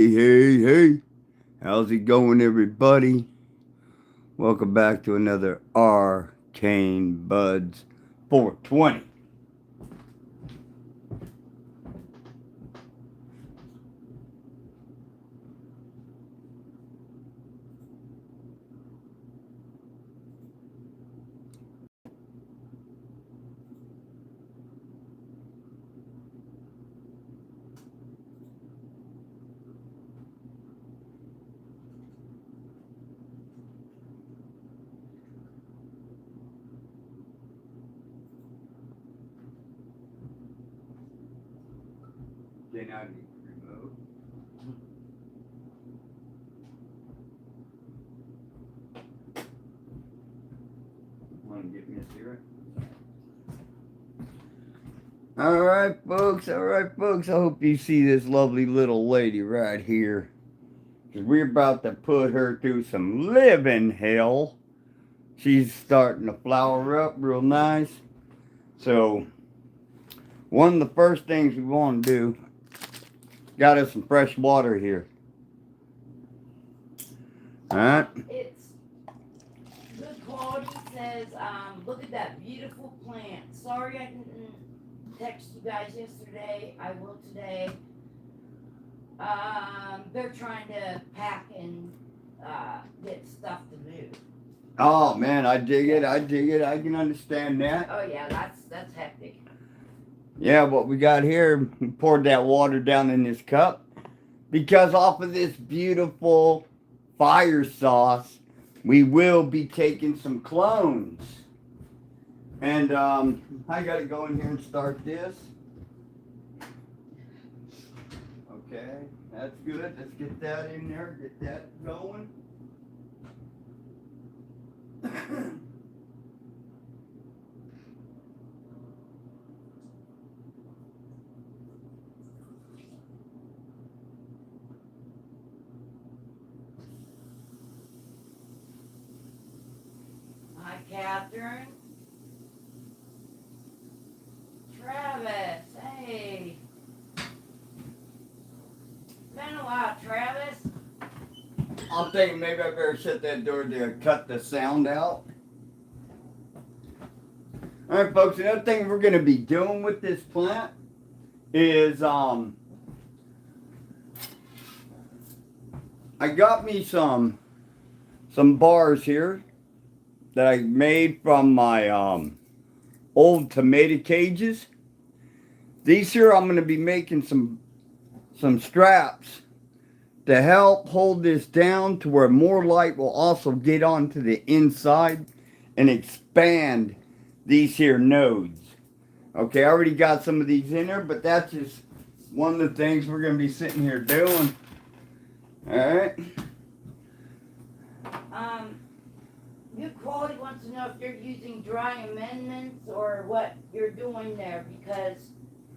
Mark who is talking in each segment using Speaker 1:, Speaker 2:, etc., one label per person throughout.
Speaker 1: Hey. How's it going, everybody? Welcome back to another Arcane Buds 420. Then I need remote. Want to get me a cigarette? All right, folks. I hope you see this lovely little lady right here. Because we're about to put her through some living hell. She's starting to flower up real nice. So, one of the first things we want to do, got us some fresh water here. Alright?
Speaker 2: It's good quality. Says, look at that beautiful plant. Sorry I didn't text you guys yesterday. I will today. They're trying to pack and get stuff to move.
Speaker 1: Oh man, I dig it. I can understand that.
Speaker 2: Oh yeah, that's hectic.
Speaker 1: Yeah, what we got here, we poured that water down in this cup because off of this beautiful fire sauce, we will be taking some clones. And I gotta go in here and start this. Okay, that's good. Let's get that in there, get that going.
Speaker 2: Hi, Catherine. Travis, hey. Been a while, Travis.
Speaker 1: I'm thinking maybe I better shut that door to cut the sound out. Alright folks, another thing we're going to be doing with this plant is I got me some bars here that I made from my old tomato cages. These here I'm going to be making some straps to help hold this down to where more light will also get onto the inside and expand these here nodes. Okay, I already got some of these in there, but that's just one of the things we're going to be sitting here doing. Alright.
Speaker 2: Good quality wants to know if you're using dry amendments or what you're doing there because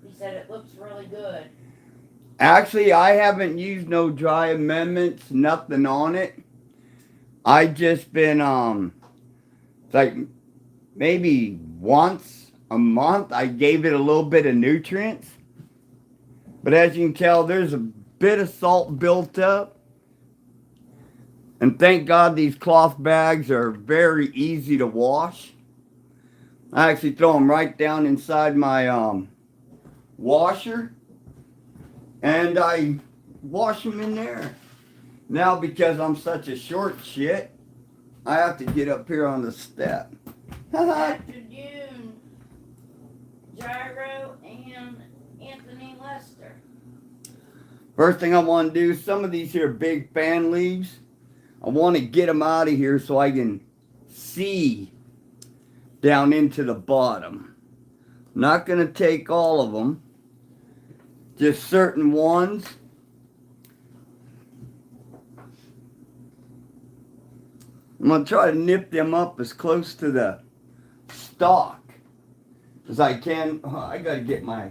Speaker 2: he said it looks really good.
Speaker 1: Actually, I haven't used no dry amendments, nothing on it. I just been like maybe once a month I gave it a little bit of nutrients. But as you can tell, there's a bit of salt built up. And thank God these cloth bags are very easy to wash. I actually throw them right down inside my washer. And I wash them in there. Now because I'm such a short shit, I have to get up here on the step.
Speaker 2: Afternoon, Gyro and Anthony Lester.
Speaker 1: First thing I want to do, some of these here big fan leaves, I want to get them out of here so I can see down into the bottom. Not going to take all of them, just certain ones. I'm going to try to nip them up as close to the stalk as I can. Oh, I got to get my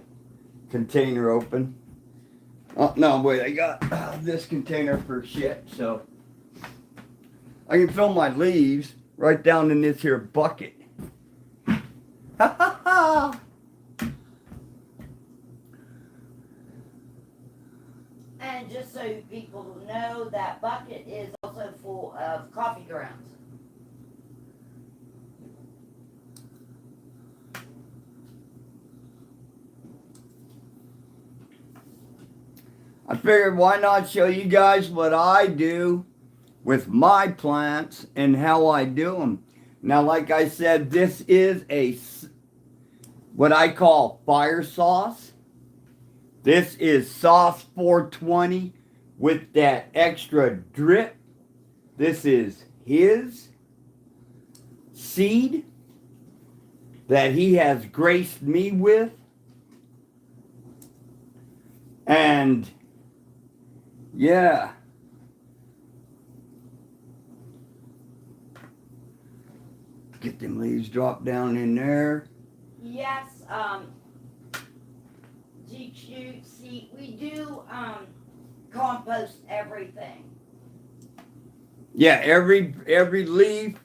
Speaker 1: container open. Oh, no, wait, I got this container for shit, so I can fill my leaves right down in this here bucket. Ha ha ha!
Speaker 2: And just so people know, that bucket is also full of coffee grounds.
Speaker 1: I figured why not show you guys what I do with my plants and how I do them. Now, like I said, this is what I call fire sauce. This is sauce 420 with that extra drip. This is his seed that he has graced me with. And yeah. Get them leaves dropped down in there.
Speaker 2: Yes, GQ, see, we do, compost everything.
Speaker 1: Yeah, every leaf,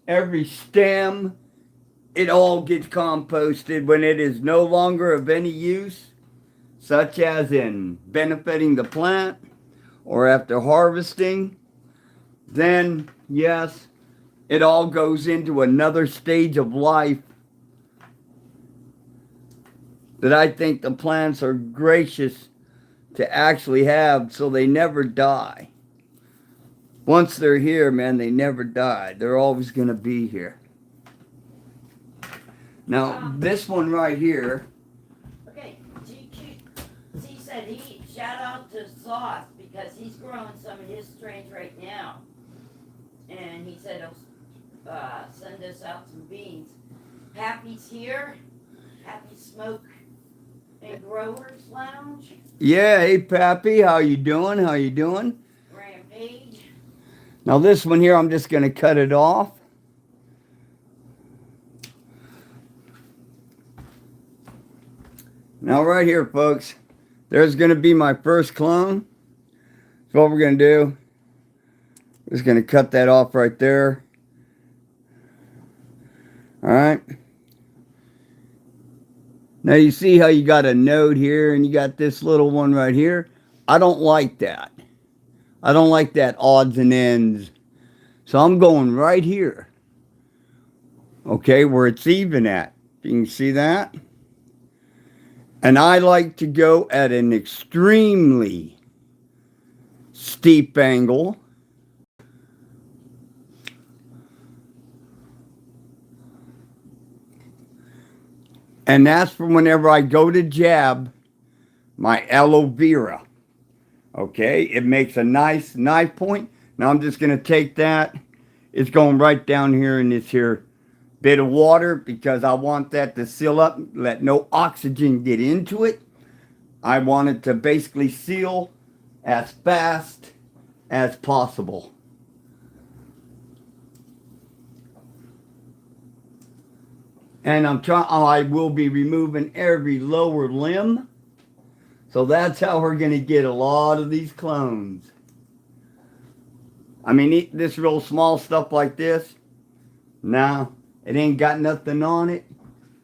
Speaker 1: every stem, it all gets composted when it is no longer of any use, such as in benefiting the plant or after harvesting. Then, yes, it all goes into another stage of life that I think the plants are gracious to actually have, so they never die. Once they're here, man, they never die. They're always going to be here. Now, this one right here.
Speaker 2: Okay, GQ, he said shout out to Sauce because he's growing some of his strains right now. And he said he'll send us out some beans. Happy's here. Happy Smoke and Growers Lounge.
Speaker 1: Yeah, hey Pappy, how you doing? How you doing?
Speaker 2: Rampage.
Speaker 1: Now this one here, I'm just going to cut it off. Now right here, folks, there's going to be my first clone. So what we're going to do, we're just going to cut that off right there. All right. Now you see how you got a node here and you got this little one right here. I don't like that. I don't like that odds and ends. So I'm going right here. Okay, where it's even at. You can see that. And I like to go at an extremely steep angle. And that's for whenever I go to jab my aloe vera. Okay, it makes a nice knife point. Now I'm just going to take that. It's going right down here in this here bit of water because I want that to seal up, let no oxygen get into it. I want it to basically seal as fast as possible. And I will be removing every lower limb. So that's how we're going to get a lot of these clones. I mean, this real small stuff like this, nah, it ain't got nothing on it.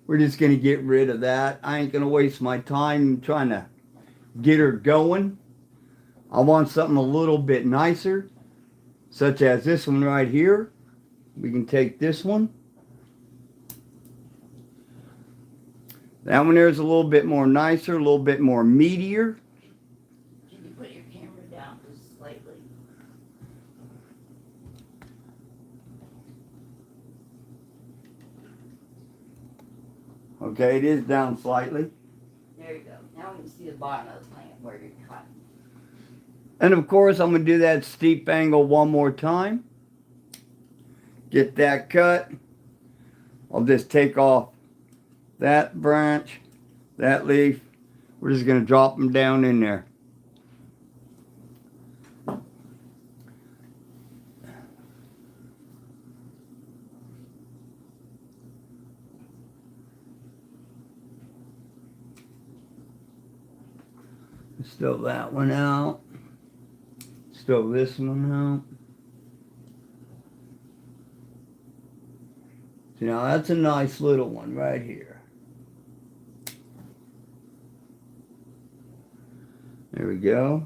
Speaker 1: We're just going to get rid of that. I ain't going to waste my time trying to get her going. I want something a little bit nicer, such as this one right here. We can take this one. That one there is a little bit more nicer, a little bit more meatier.
Speaker 2: Can you put your camera down just slightly?
Speaker 1: Okay, it is down slightly.
Speaker 2: There you go. Now we can see the bottom of the plant where you're cutting.
Speaker 1: And of course, I'm going to do that steep angle one more time. Get that cut. I'll just take off that branch, that leaf. We're just going to drop them down in there. Stow that one out. Stow this one out. See, now that's a nice little one right here. There we go.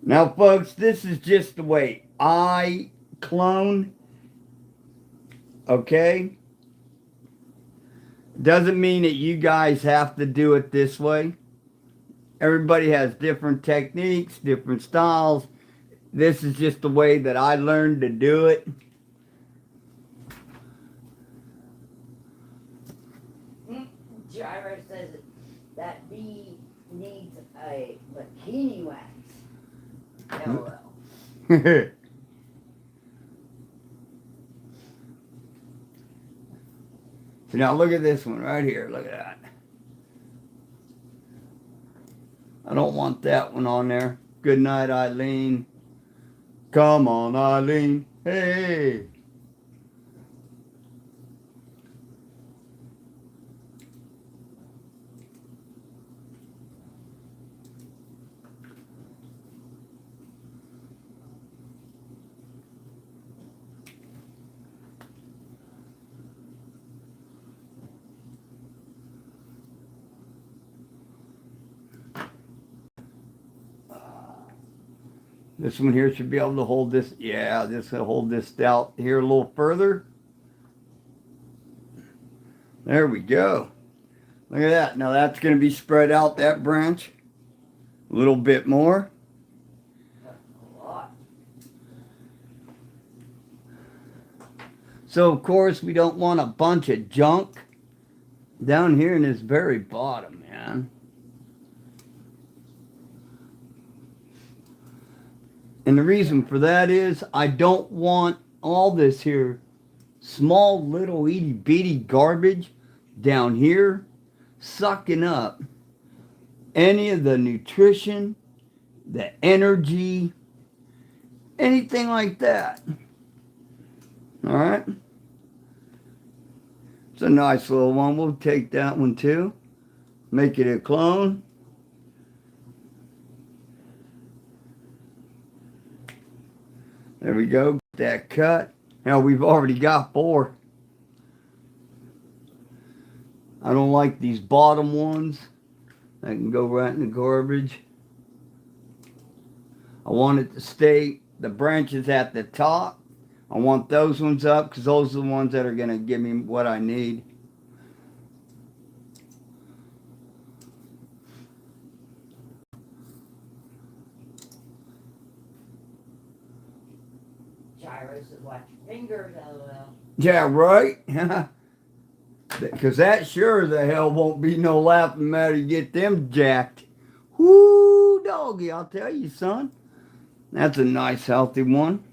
Speaker 1: Now, folks, this is just the way I clone. Okay? Doesn't mean that you guys have to do it this way. Everybody has different techniques, different styles. This is just the way that I learned to do it.
Speaker 2: Gyro says that bee needs a bikini wax. LOL.
Speaker 1: So now look at this one right here. Look at that. I don't want that one on there. Good night, Eileen. Come on, Eileen. Hey. This one here should be able to hold this. Yeah, this will hold this out here a little further. There we go. Look at that. Now that's going to be spread out, that branch. A little bit more.
Speaker 2: A lot.
Speaker 1: So, of course, we don't want a bunch of junk down here in this very bottom, man. And the reason for that is I don't want all this here small little itty bitty garbage down here sucking up any of the nutrition, the energy, anything like that. All right. It's a nice little one. We'll take that one too. Make it a clone. There we go. That cut. Now we've already got 4. I don't like these bottom ones. That can go right in the garbage. I want it to stay, the branches at the top. I want those ones up because those are the ones that are going to give me what I need.
Speaker 2: Gyro says, watch your fingers, LOL.
Speaker 1: Yeah, right? Because that sure the hell won't be no laughing matter to get them jacked. Whoo, doggy, I'll tell you, son. That's a nice, healthy one.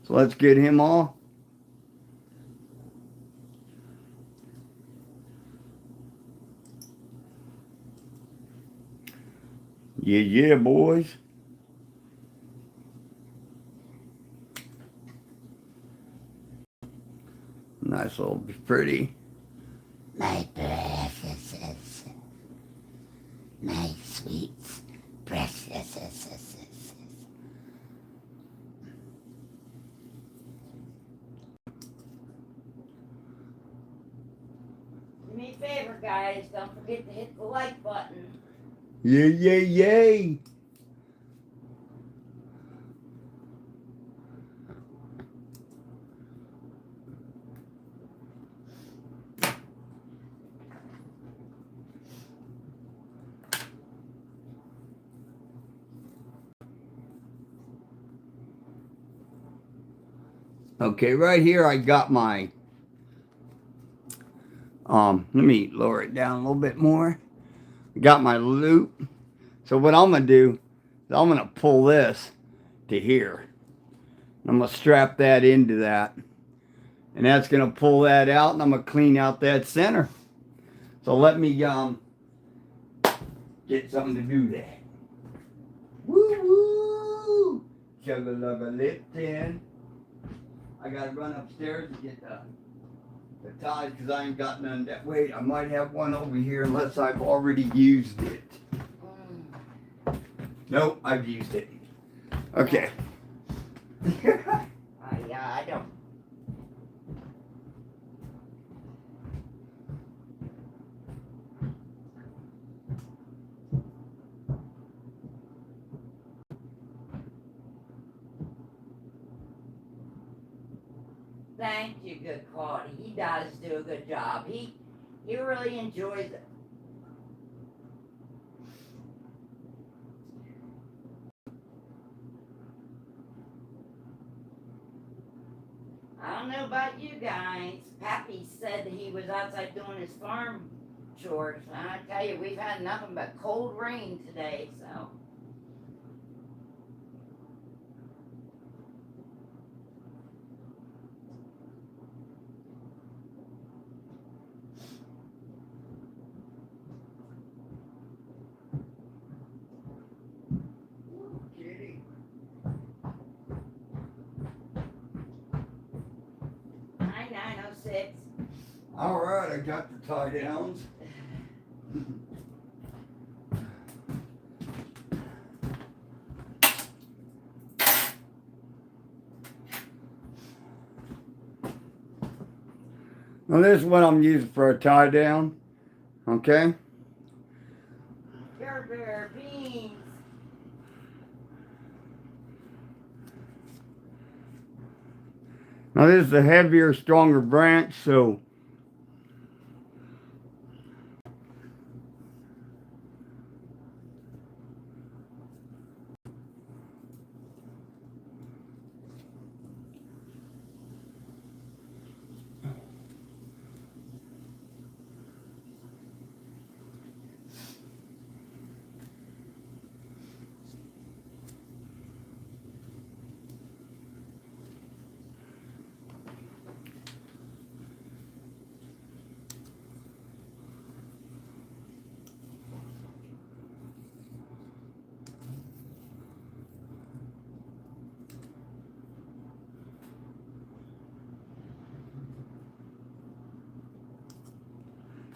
Speaker 1: So let's get him all. Yeah, boys. Nice little pretty.
Speaker 3: My precious, my sweet precious.
Speaker 2: Do me a favor, guys. Don't forget to hit the like button.
Speaker 1: Yay. Okay, right here I got my, let me lower it down a little bit more. Got my loop. So what I'm going to do is I'm going to pull this to here. I'm going to strap that into that. And that's going to pull that out, and I'm going to clean out that center. So let me get something to do that. Woo! Chugga-lugga-lip-tin. I gotta run upstairs and get the ties because I ain't got none that way. I might have one over here unless I've already used it. Nope, I've used it. Okay.
Speaker 2: Yeah, I don't. thank you, good quality. He does do a good job. He really enjoys it. I don't know about you guys. Pappy said that he was outside doing his farm chores. And I tell you, we've had nothing but cold rain today, so.
Speaker 1: Kitty.
Speaker 2: 9906.
Speaker 1: All right, I got the tie downs. Now this is what I'm using for a tie down. Okay.
Speaker 2: Care Bear beans.
Speaker 1: Now this is a heavier, stronger branch, so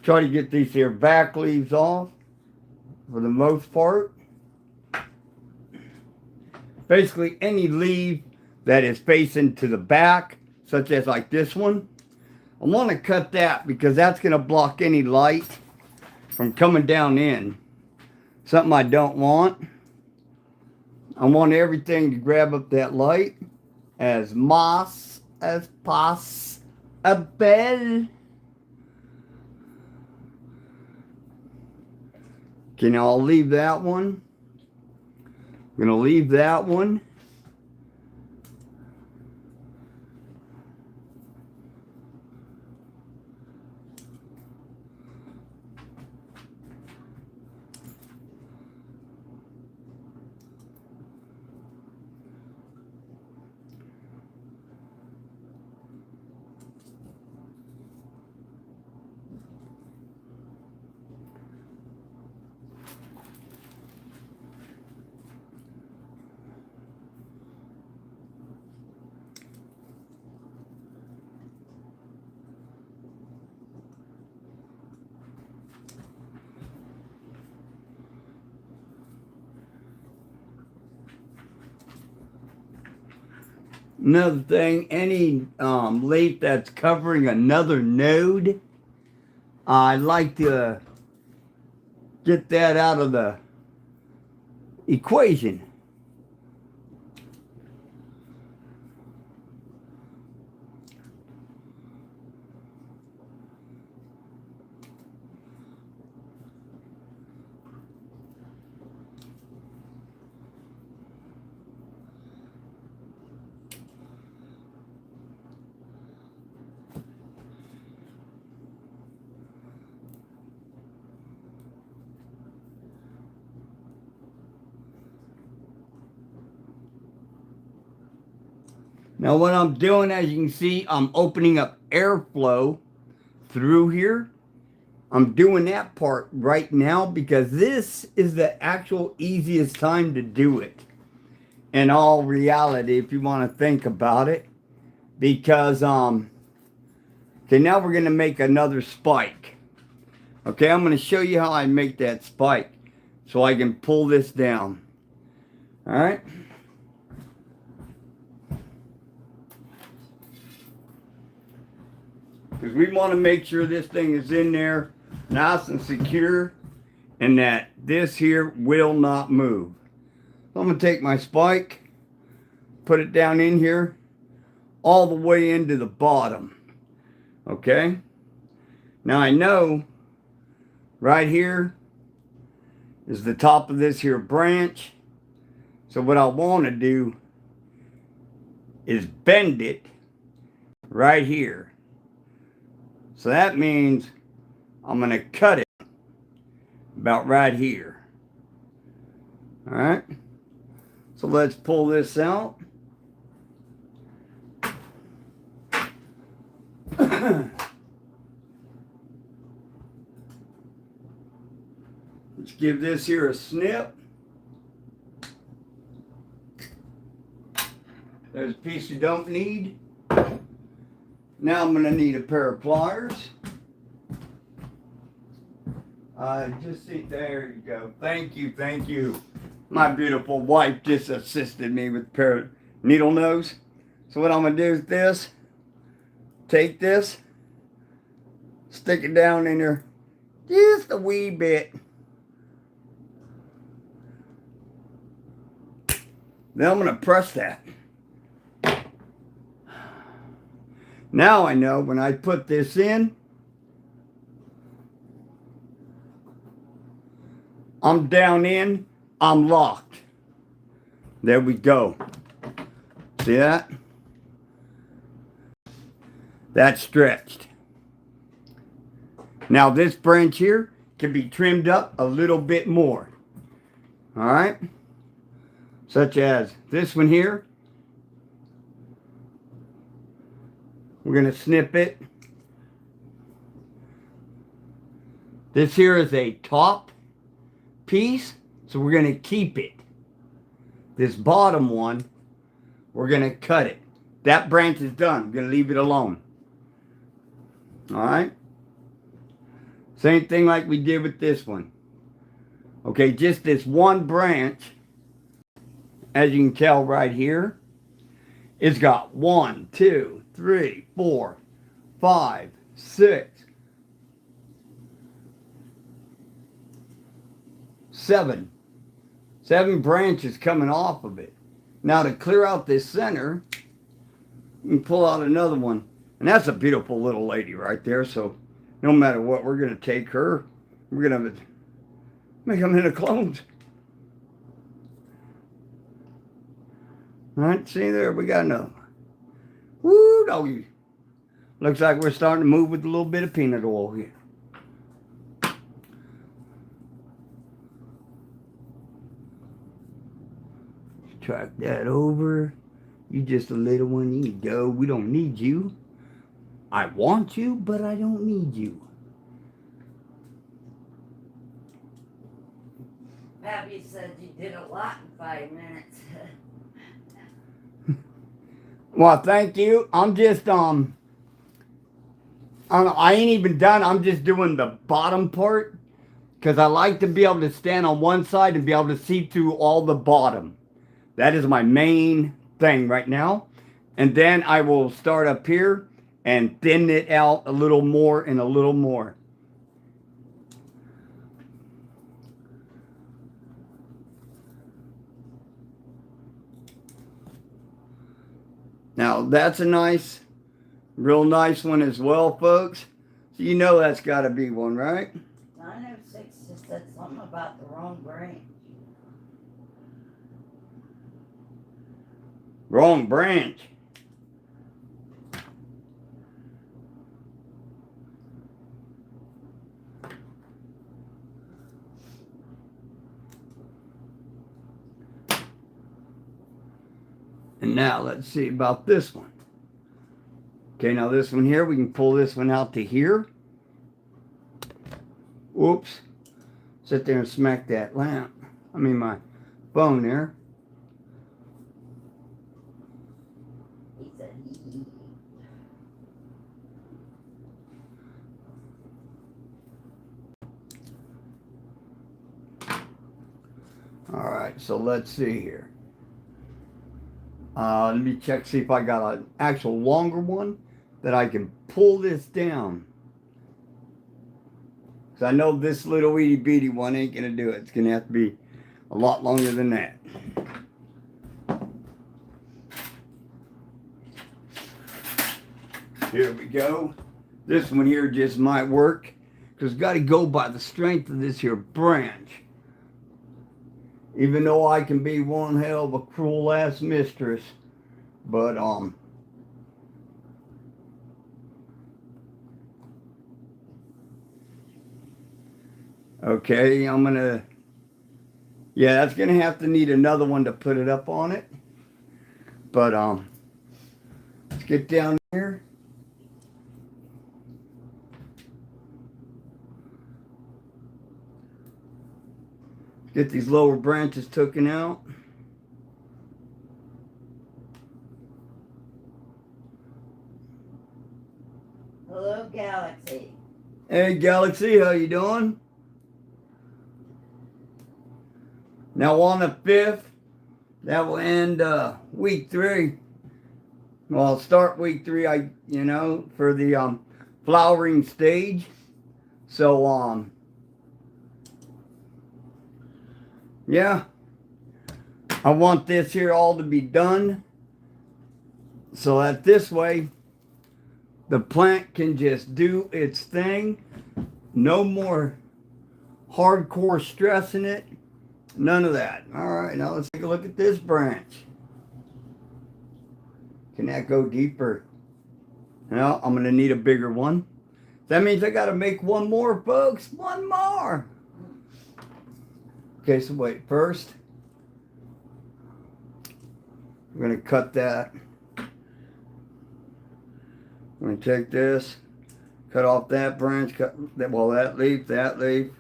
Speaker 1: try to get these here back leaves off for the most part. Basically any leaf that is facing to the back, such as like this one, I want to cut that because that's going to block any light from coming down in. Something I don't want. I want everything to grab up that light as much as possible. Okay, now I'll leave that one. I'm going to leave that one. Another thing, any leaf that's covering another node, I like to get that out of the equation. Now what I'm doing, as you can see, I'm opening up airflow through here. I'm doing that part right now because this is the actual easiest time to do it. In all reality, if you want to think about it. Because, okay, now we're going to make another spike. Okay, I'm going to show you how I make that spike so I can pull this down. All right. Because we want to make sure this thing is in there nice and secure and that this here will not move. So I'm going to take my spike, put it down in here, all the way into the bottom. Okay? Now I know right here is the top of this here branch. So what I want to do is bend it right here. So that means I'm going to cut it about right here. All right. So let's pull this out. Let's give this here a snip. There's a piece you don't need. Now I'm going to need a pair of pliers. Just see, there you go. Thank you, thank you. My beautiful wife just assisted me with a pair of needle nose. So what I'm going to do is this. Take this. Stick it down in there just a wee bit. Then I'm going to press that. Now I know when I put this in, I'm down in, I'm locked. There we go. See that? That's stretched. Now this branch here can be trimmed up a little bit more. All right? Such as this one here. We're going to snip it. This here is a top piece, so we're going to keep it. This bottom one, we're going to cut it. That branch is done. We're going to leave it alone. Alright? Same thing like we did with this one. Okay, just this one branch, as you can tell right here, it's got 1, 2, 3, 4, 5, 6, 7. 7 branches coming off of it. Now to clear out this center, you can pull out another one. And that's a beautiful little lady right there. So no matter what, we're going to take her. We're going to make them into clones. All right, see there, we got another one. Woo, doggy. Looks like we're starting to move with a little bit of peanut oil here. Track that over. You just a little one, you can go. We don't need you. I want you, but I don't need you.
Speaker 2: Pappy said you did a lot in 5 minutes.
Speaker 1: Well, thank you. I'm just, I ain't even done. I'm just doing the bottom part because I like to be able to stand on one side and be able to see through all the bottom. That is my main thing right now. And then I will start up here and thin it out a little more and a little more. Now that's a nice, real nice one as well, folks. So you know that's got to be one, right?
Speaker 2: 906 just said something about the wrong branch.
Speaker 1: Wrong branch. And now let's see about this one. Okay, now this one here, we can pull this one out to here. Oops. Sit there and smack that lamp. I mean my phone there.
Speaker 2: He said,
Speaker 1: All right, so let's see here. Let me check, see if I got an actual longer one that I can pull this down. Because I know this little itty bitty one ain't going to do it. It's going to have to be a lot longer than that. Here we go. This one here just might work because got to go by the strength of this here branch. Even though I can be one hell of a cruel ass mistress, but okay, yeah, that's gonna have to need another one to put it up on it. But let's get down here. Get these lower branches taken out.
Speaker 2: Hello, Galaxy.
Speaker 1: Hey Galaxy, how you doing? Now on the 5th, that will end week 3. Well, I'll start week 3, for the flowering stage. So yeah, I want this here all to be done so that this way the plant can just do its thing. No more hardcore stressing it. None of that. All right, now let's take a look at this branch. Can that go deeper? No, I'm going to need a bigger one. That means I got to make one more, folks. One more. Okay, so wait. First, we're going to cut that. I'm going to take this, cut off that branch, cut that, well, that leaf,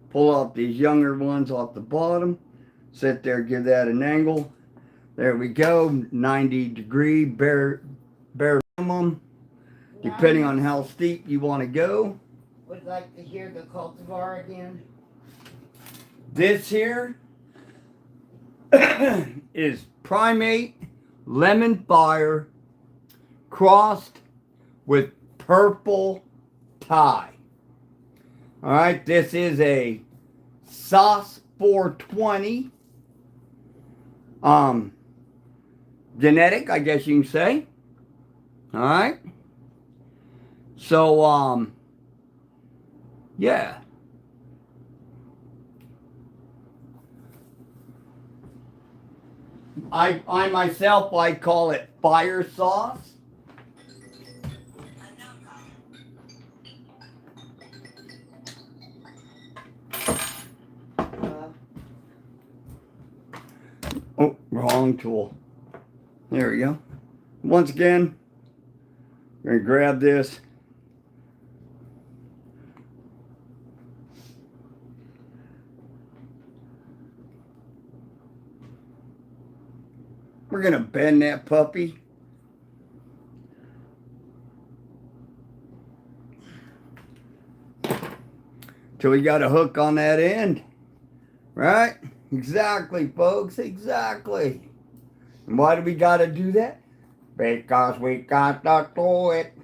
Speaker 1: pull off these younger ones off the bottom, sit there, give that an angle. There we go, 90-degree bare minimum, depending on how steep you want to go.
Speaker 2: Would like to hear the cultivar again.
Speaker 1: This here is Primate Lemon Fire crossed with Purple Tie. All right, this is a Sauce 420 genetic, I guess you can say. All right. So yeah. I myself, I call it fire sauce. Oh, wrong tool. There we go. Once again, I'm going to grab this. We're going to bend that puppy. Till we got a hook on that end. Right? Exactly, folks. Exactly. And why do we got to do that? Because we got to do it.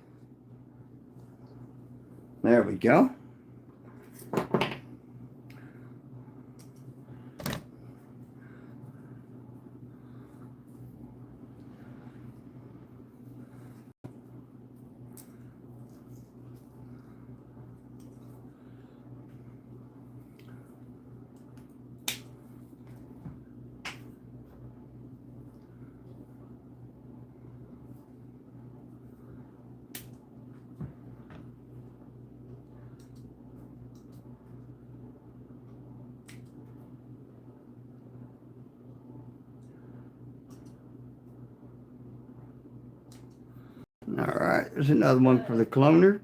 Speaker 1: There we go. All right, there's another one for the cloner.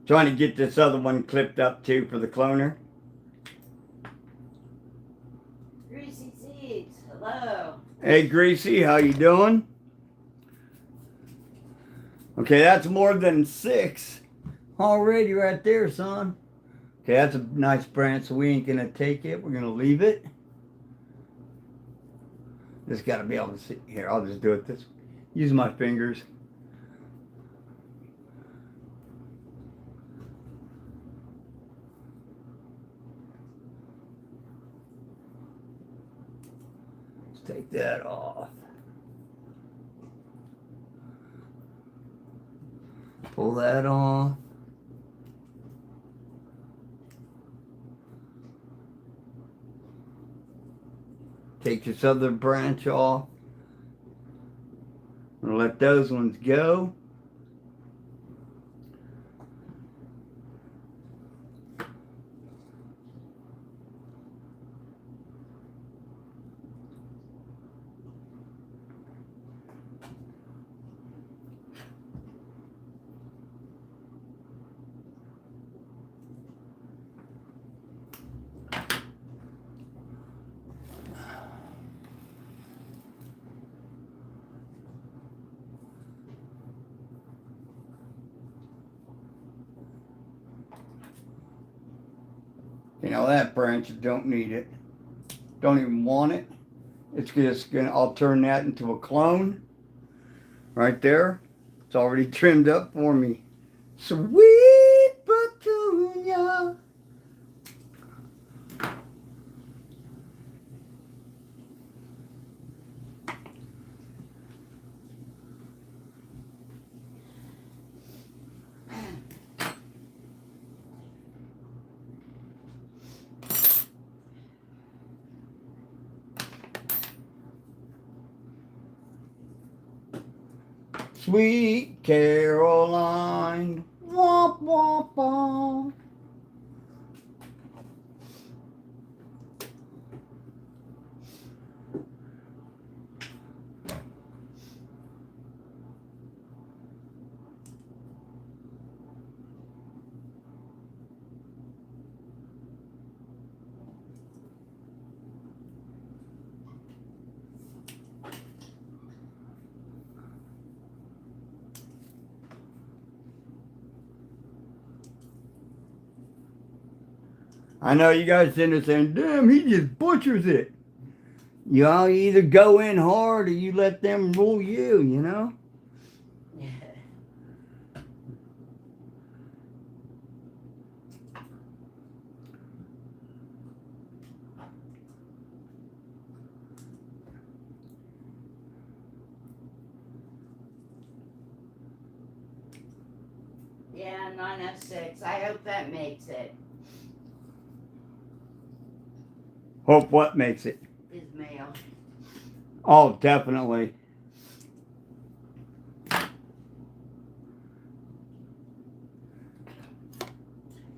Speaker 1: Trying to get this other one clipped up too for the cloner.
Speaker 2: Greasy Seeds, hello.
Speaker 1: Hey Greasy, how you doing? Okay, that's more than 6 already right there, son. Okay, that's a nice branch, so we ain't gonna take it. We're gonna leave it. Just gotta be able to see. Here, I'll just do it this way. Use my fingers. that off. Pull that off. Take this other branch off. And let those ones go. You know, that branch, don't need it. Don't even want it. It's just gonna, I'll turn that into a clone. Right there. It's already trimmed up for me. Sweet Petunia. Sweet Caroline, womp womp womp. I know you guys sitting there saying, damn, he just butchers it. You all either go in hard or you let them rule you, you know?
Speaker 2: Yeah, 906. I hope that makes it.
Speaker 1: Hope what makes it?
Speaker 2: His mail.
Speaker 1: Oh, definitely.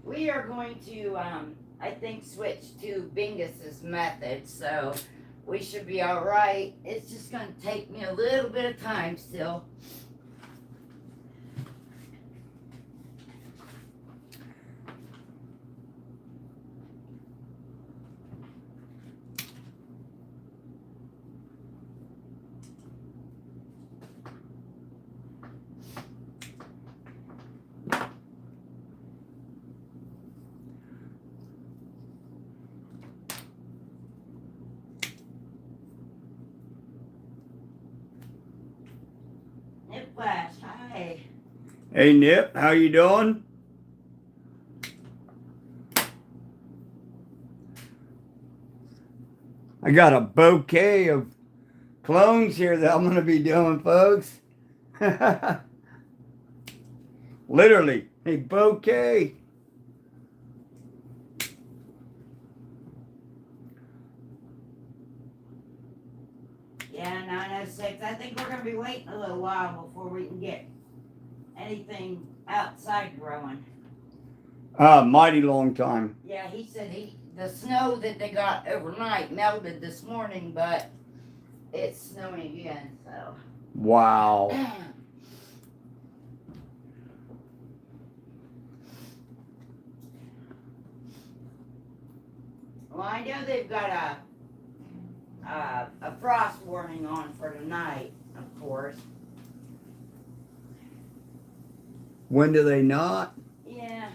Speaker 2: We are going to, I think, switch to Bingus's method, so we should be all right. It's just going to take me a little bit of time still. Nip Flash, hi.
Speaker 1: Hey, Nip, how you doing? I got a bouquet of clones here that I'm going to be doing, folks. Literally, a bouquet.
Speaker 2: Yeah, 906. I think we're going to be waiting a little while before we can get anything outside growing.
Speaker 1: Mighty long time.
Speaker 2: Yeah, he said the snow that they got overnight melted this morning, but it's snowing again, so.
Speaker 1: Wow.
Speaker 2: Well, I know they've got a frost warning on for tonight, of course.
Speaker 1: When do they not?
Speaker 2: Yeah,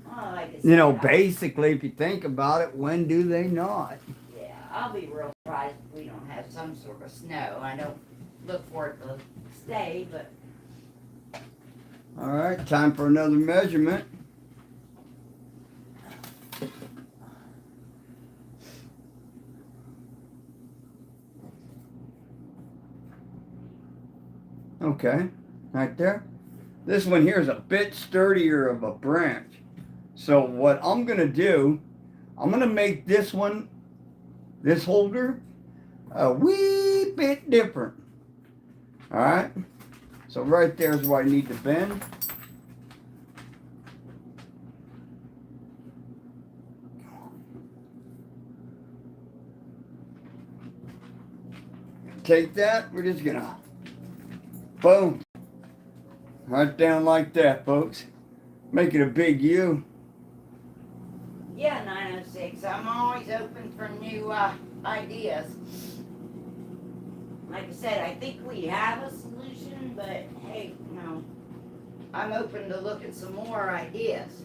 Speaker 2: well, like I said,
Speaker 1: You know, basically, if you think about it, when do they not?
Speaker 2: yeah, I'll be real surprised if we don't have some sort of snow. I don't look for it to stay, but
Speaker 1: All right, time for another measurement. Okay, right there. This one here is a bit sturdier of a branch. So what I'm gonna do, I'm gonna make this one, this holder, a wee bit different. All right. So right there is where I need to bend. Take that. We're just gonna, boom, right down like that, folks. Make it a big U.
Speaker 2: Yeah, 906. I'm always open for new ideas. Like I said, I think we have a solution, but hey, you know, I'm open to look at some more ideas.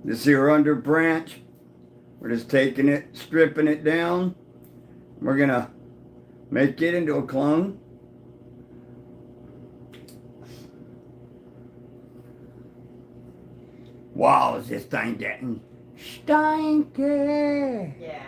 Speaker 1: This here under branch, we're just taking it, stripping it down. We're gonna make it into a clone. Wow, is this thing getting stinky?
Speaker 2: Yeah.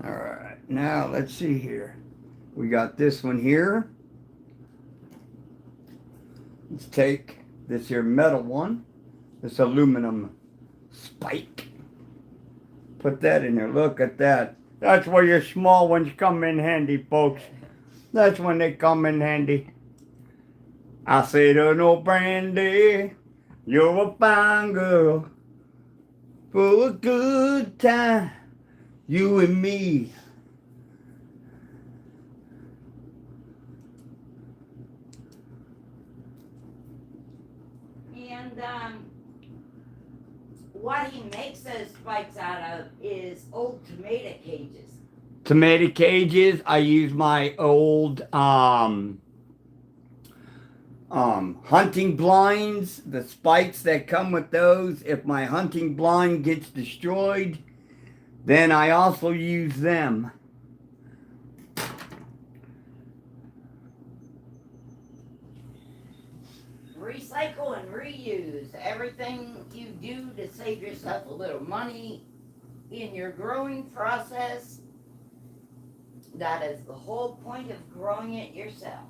Speaker 1: All right, now let's see here. We got this one here. Let's take this here metal one, this aluminum spike. Put that in there. Look at that. That's where your small ones come in handy, folks. That's when they come in handy. I said, oh no, Brandy, you're a fine girl for a good time, you and me.
Speaker 2: And what he makes those spikes out of is old tomato cages.
Speaker 1: Tomato cages, I use my old hunting blinds, the spikes that come with those. If my hunting blind gets destroyed, then I also use them.
Speaker 2: Recycle and reuse. Everything you do to save yourself a little money in your growing process. That is the whole point of growing it yourself.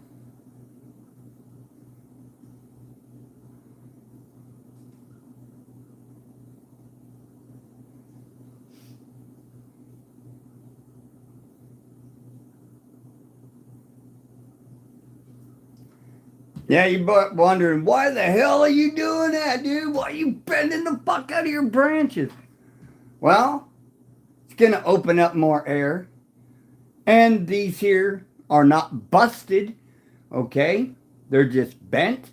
Speaker 1: Yeah, you wondering, why the hell are you doing that, dude? Why are you bending the fuck out of your branches? Well, it's going to open up more air. And these here are not busted, okay? They're just bent.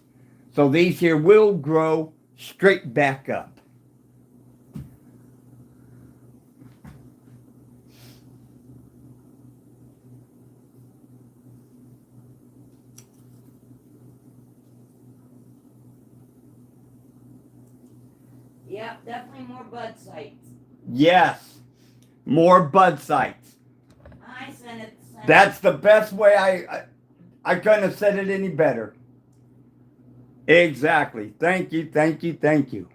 Speaker 1: So these here will grow straight back up.
Speaker 2: Yep, definitely more bud sites.
Speaker 1: Yes, more bud sites.
Speaker 2: I sent it.
Speaker 1: That's the best way. I couldn't have said it any better. Exactly. Thank you, thank you, thank you.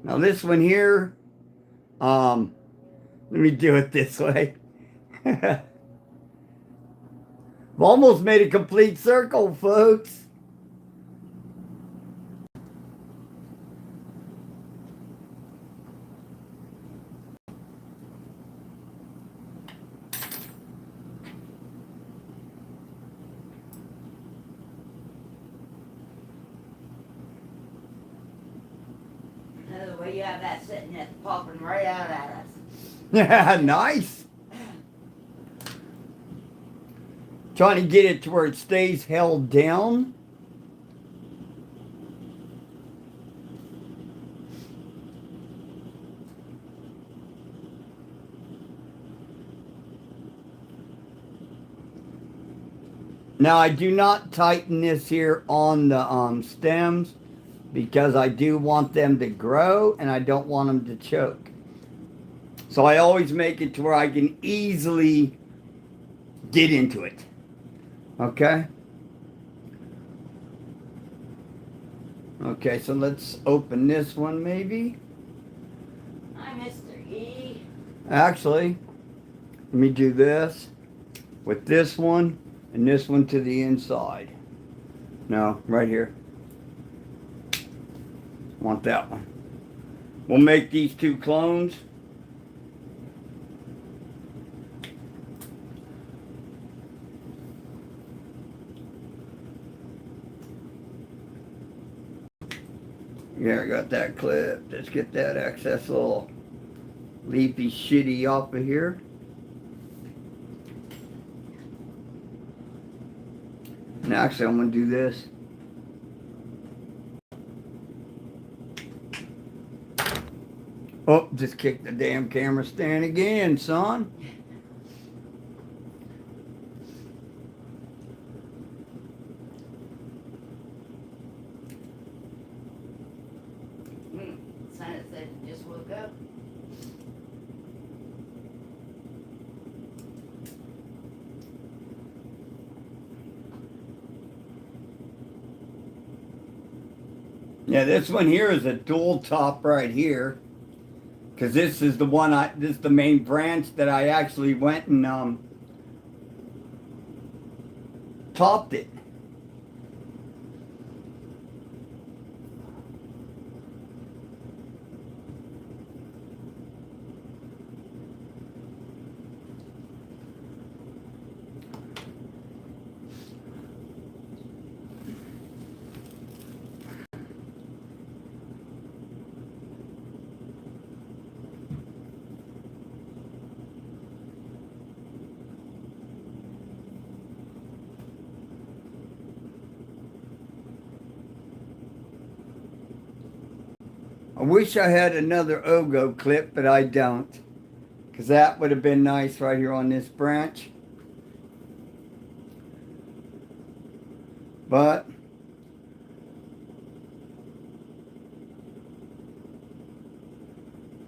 Speaker 1: Now this one here, let me do it this way. I've almost made a complete circle, folks.
Speaker 2: you have that sitting there popping right out at us.
Speaker 1: Yeah, nice. Trying to get it to where it stays held down. Now I do not tighten this here on the stems because I do want them to grow and I don't want them to choke. So I always make it to where I can easily get into it. Okay? Okay, so let's open this one maybe.
Speaker 2: Hi, Mr. E.
Speaker 1: Actually, let me do this with this one and this one to the inside. No, right here. Want that one. We'll make these two clones. Yeah, I got that clipped. Let's get that excess little leafy shitty off of here. And actually, I'm going to do this. Oh, just kicked the damn camera stand again, son.
Speaker 2: Santa said he just woke up.
Speaker 1: Yeah, this one here is a dual top right here. Because this is the one this is the main branch that I actually went and topped it. I wish I had another Ogo clip, but I don't. Because that would have been nice right here on this branch. But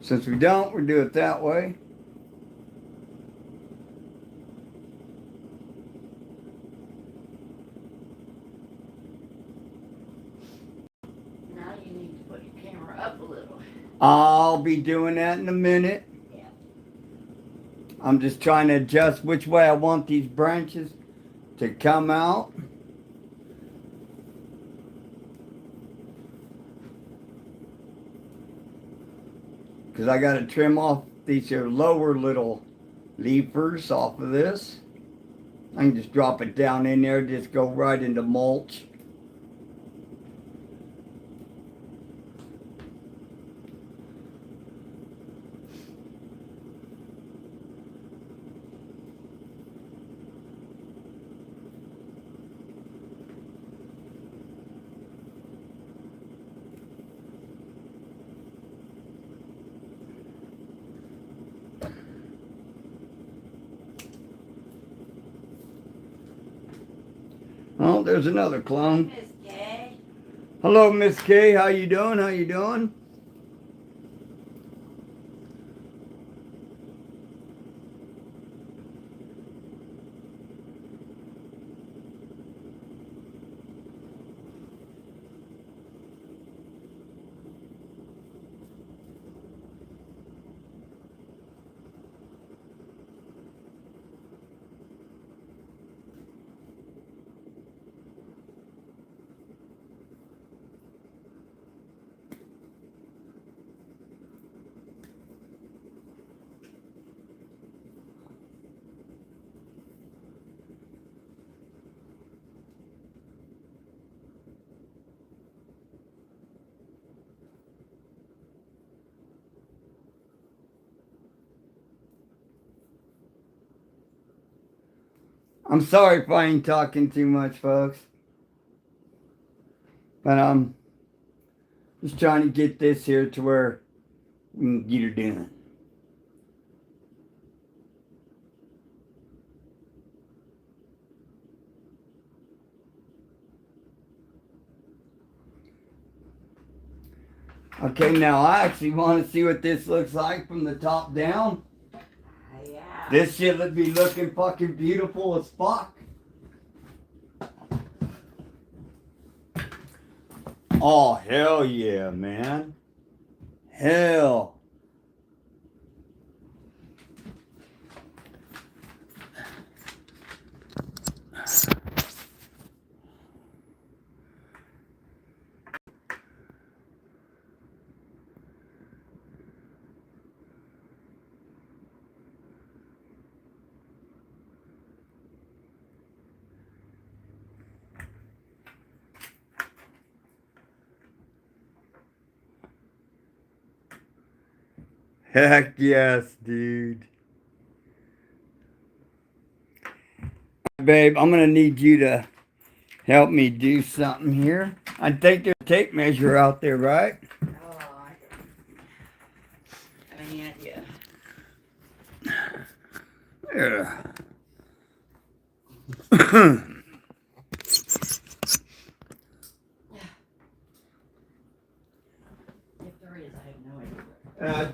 Speaker 1: since we don't, we'll do it that way.
Speaker 2: Now you need to put your camera up a little.
Speaker 1: I'll be doing that in a minute.
Speaker 2: Yeah.
Speaker 1: I'm just trying to adjust which way I want these branches to come out. Because I got to trim off these here lower little leafers off of this. I can just drop it down in there, just go right into mulch. Oh, there's another clone.
Speaker 2: Miss Gay.
Speaker 1: Hello, Miss K. How you doing? How you doing? I'm sorry if I ain't talking too much, folks. But I'm just trying to get this here to where we can get her done. Okay, now I actually want to see what this looks like from the top down.
Speaker 2: Yeah.
Speaker 1: This shit be looking fucking beautiful as fuck. Oh, hell yeah, man. Hell. Heck yes, dude. Babe, I'm gonna need you to help me do something here. I think there's a tape measure out there, right?
Speaker 2: Oh, I have any idea.
Speaker 1: Yeah.
Speaker 2: If there is, I have no idea.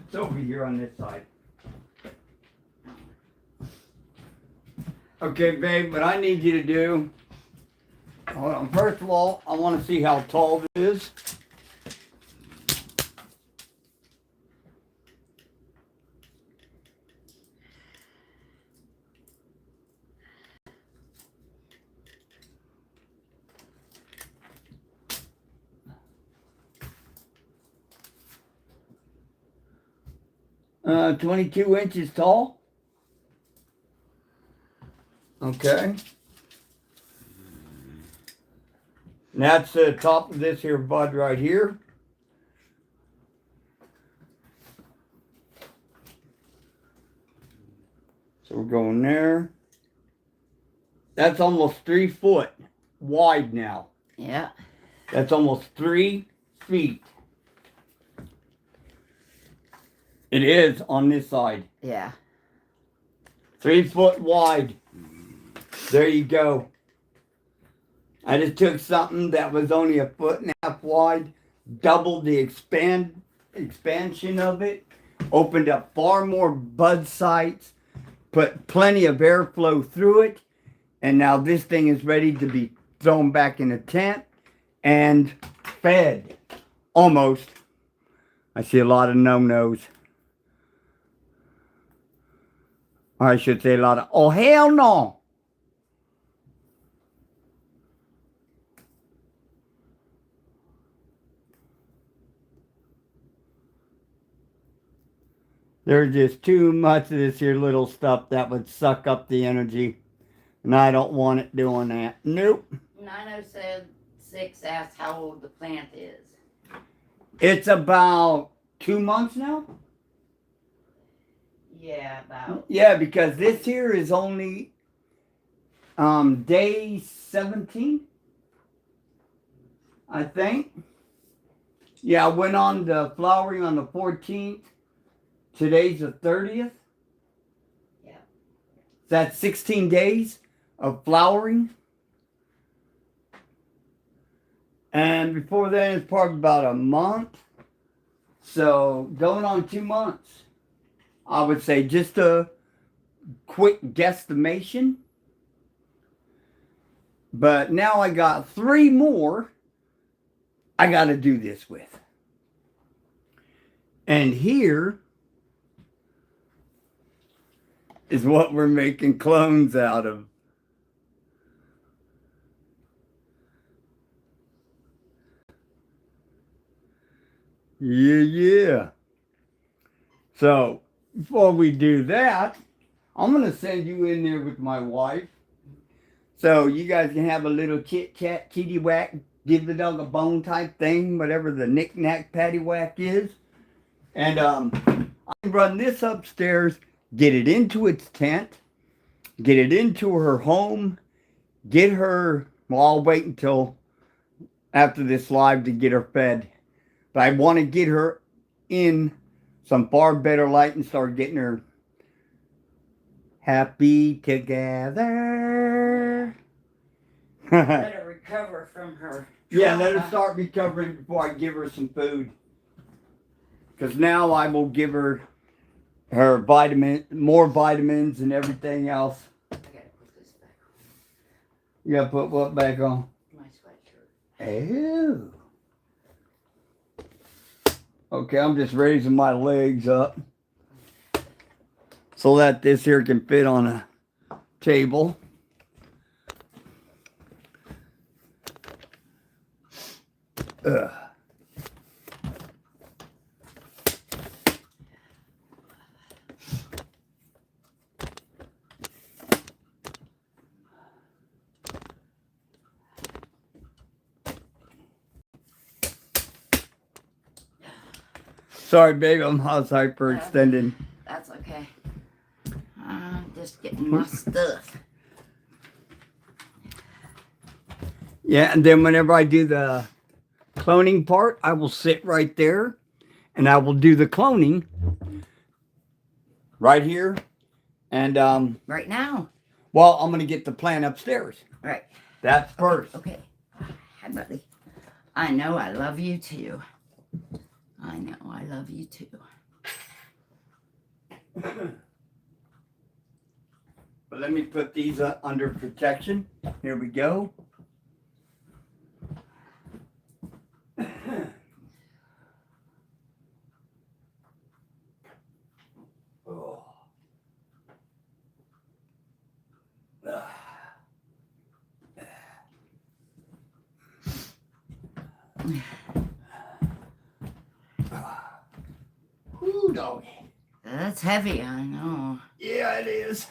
Speaker 1: It's over here on this side. Okay, babe, what I need you to do, hold on. First of all, I want to see how tall it is. Uh, 22 inches tall. Okay. And that's the top of this here bud right here. So we're going there. That's almost 3 foot wide now.
Speaker 2: Yeah.
Speaker 1: That's almost 3 feet. It is on this side.
Speaker 2: Yeah.
Speaker 1: 3 foot wide. There you go. I just took something that was only 1.5 foot wide, doubled the expansion of it, opened up far more bud sites, put plenty of airflow through it, and now this thing is ready to be thrown back in a tent and fed. Almost. I see a lot of no-nos. Or I should say a lot of, oh hell no. There's just too much of this here little stuff that would suck up the energy. And I don't want it doing that. Nope.
Speaker 2: 906 asked how old the plant is.
Speaker 1: It's about 2 months now.
Speaker 2: Yeah, about.
Speaker 1: Yeah, because this here is only day 17, I think. Yeah, I went on the flowering on the 14th. Today's the 30th.
Speaker 2: Yeah.
Speaker 1: That's 16 days of flowering. And before then, it's probably about a month. So going on 2 months. I would say just a quick guesstimation. But now I got 3 more I got to do this with. And here is what we're making clones out of. Yeah. So, before we do that, I'm going to send you in there with my wife. So, you guys can have a little chit-chat, kitty-whack, give the dog a bone type thing, whatever the knick-knack, paddywhack is. And I can run this upstairs, get it into its tent, get it into her home, get her, well, I'll wait until after this live to get her fed. But I want to get her in some far better light and start getting her happy together.
Speaker 2: Let her recover from her.
Speaker 1: Yeah, let her
Speaker 2: trauma.
Speaker 1: start recovering before I give her some food. Because now I will give her more vitamins and everything else.
Speaker 2: I gotta put this back
Speaker 1: You gotta put what back on?
Speaker 2: on. My sweatshirt.
Speaker 1: Oh. Okay, I'm just raising my legs up so that this here can fit on a table. Ugh. Sorry, babe, I was hyperextending.
Speaker 2: That's okay. I'm just getting my stuff.
Speaker 1: Yeah, and then whenever I do the cloning part, I will sit right there and I will do the cloning right here. And,
Speaker 2: Right now.
Speaker 1: well, I'm going to get the plant upstairs.
Speaker 2: Right.
Speaker 1: That's first.
Speaker 2: Okay. Hi, buddy. I know I love you too. I know I love you too.
Speaker 1: But let me put these under protection. Here we go. Oh. Ooh, doggy.
Speaker 2: That's heavy, I know.
Speaker 1: Yeah, it is.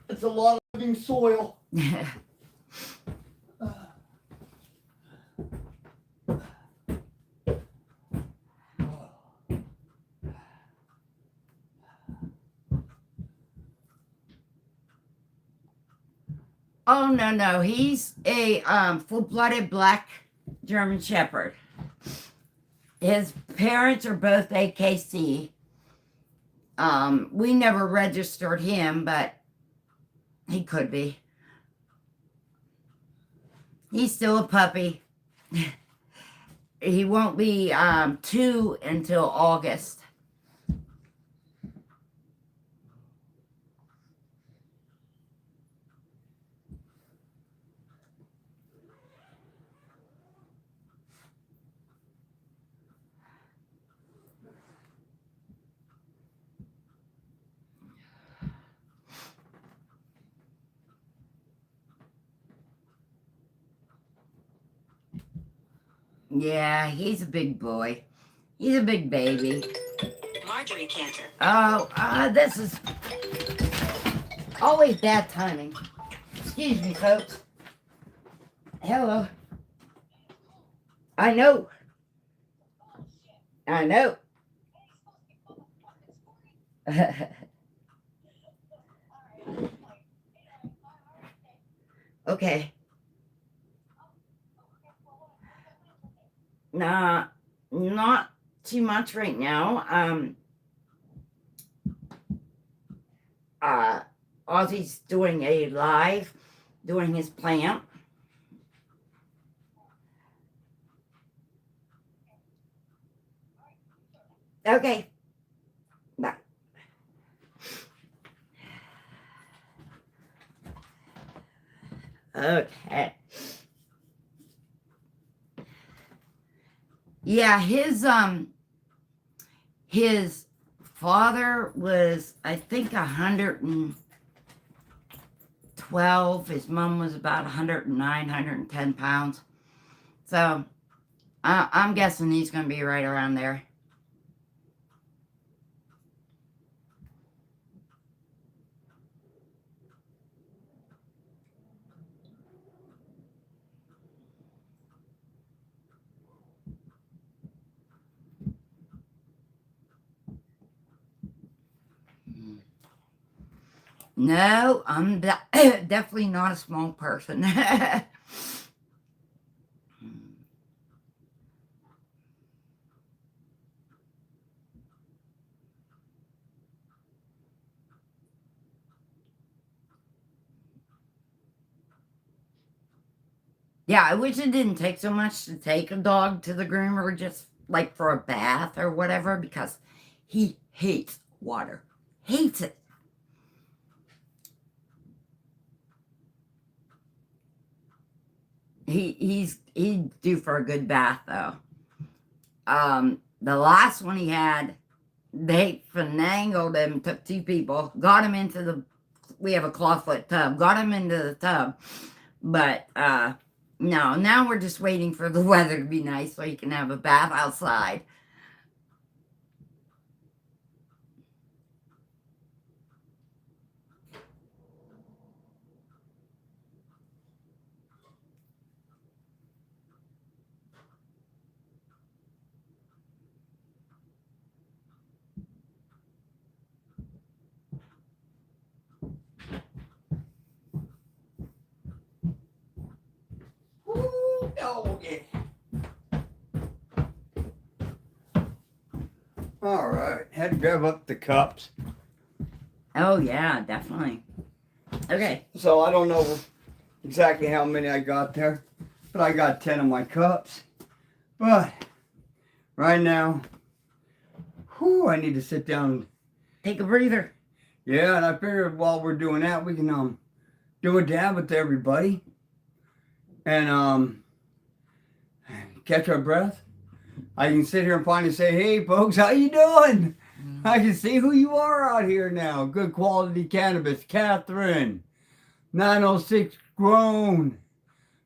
Speaker 1: It's a lot of living soil.
Speaker 2: Oh, no. He's a full-blooded black German Shepherd. His parents are both AKC. We never registered him, but he could be. He's still a puppy. He won't be 2 until August. Yeah, he's a big boy. He's a big baby.
Speaker 4: Marjorie Cantor.
Speaker 2: Oh, this is always bad timing. Excuse me, folks. Hello. I know. I know. Okay. Nah, not too much right now. Ozzy's doing a live, doing his plant. Okay. Bye. Okay. Yeah, his father was, I think, 112. His mom was about 109, 110 pounds. So I'm guessing he's going to be right around there.
Speaker 3: No, I'm definitely not a small person. Yeah, I wish it didn't take so much to take a dog to the groomer just like for a bath or whatever because he hates water. Hates it. He'd do for a good bath though. The last one he had, they finagled him, took two people, got him into we have a clawfoot tub, got him into the tub, but no, now we're just waiting for the weather to be nice so he can have a bath outside.
Speaker 1: Ooh, doggy. All right, had to grab up the cups.
Speaker 3: Oh yeah, definitely. Okay.
Speaker 1: So I don't know exactly how many I got there, but I got 10 of my cups. But right now, whew, I need to sit down.
Speaker 3: Take a breather.
Speaker 1: Yeah, and I figured while we're doing that, we can do a dab with everybody and catch our breath. I can sit here and finally say, hey folks, how you doing? I can see who you are out here now. Good quality cannabis. Catherine, 906 Grown,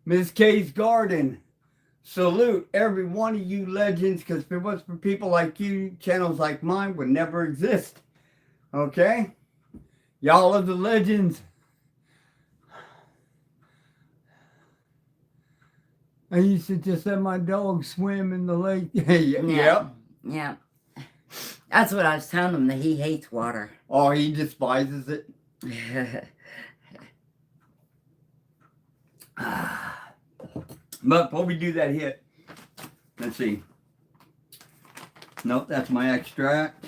Speaker 1: Miss K's Garden. Salute every one of you legends, because if it was for people like you, channels like mine would never exist. Okay? Y'all are the legends. I used to just let my dog swim in the lake. Yep.
Speaker 3: Yeah. That's what I was telling him, that he hates water.
Speaker 1: Oh, he despises it. But before we do that hit, let's see. Nope, that's my extract.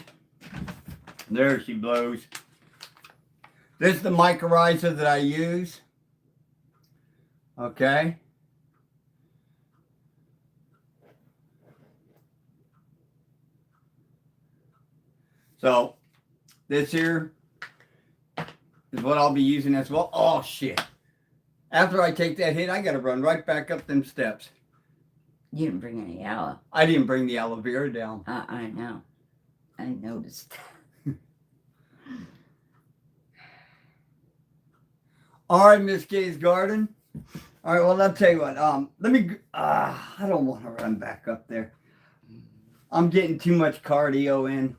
Speaker 1: There she blows. This is the mycorrhiza that I use. Okay. So, this here is what I'll be using as well. Oh, shit. After I take that hit, I got to run right back up them steps.
Speaker 3: You didn't bring any aloe.
Speaker 1: I didn't bring the aloe vera down.
Speaker 3: I know. I noticed.
Speaker 1: All right, Miss K's Garden. All right, well, I'll tell you what. Let me. I don't want to run back up there. I'm getting too much cardio in.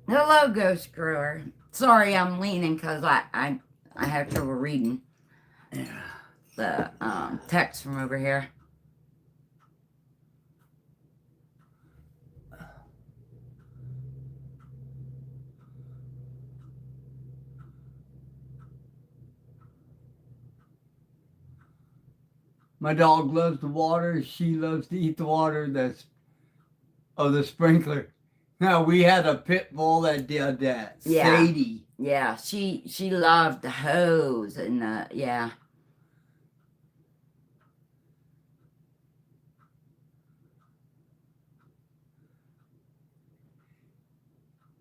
Speaker 3: Hello, Ghost Grower. Sorry, I'm leaning because I have trouble reading the text from over here.
Speaker 1: My dog loves the water. She loves to eat the water of the sprinkler. Now, we had a pit bull that did that.
Speaker 3: Yeah.
Speaker 1: Sadie.
Speaker 3: Yeah, she loved the hose and yeah.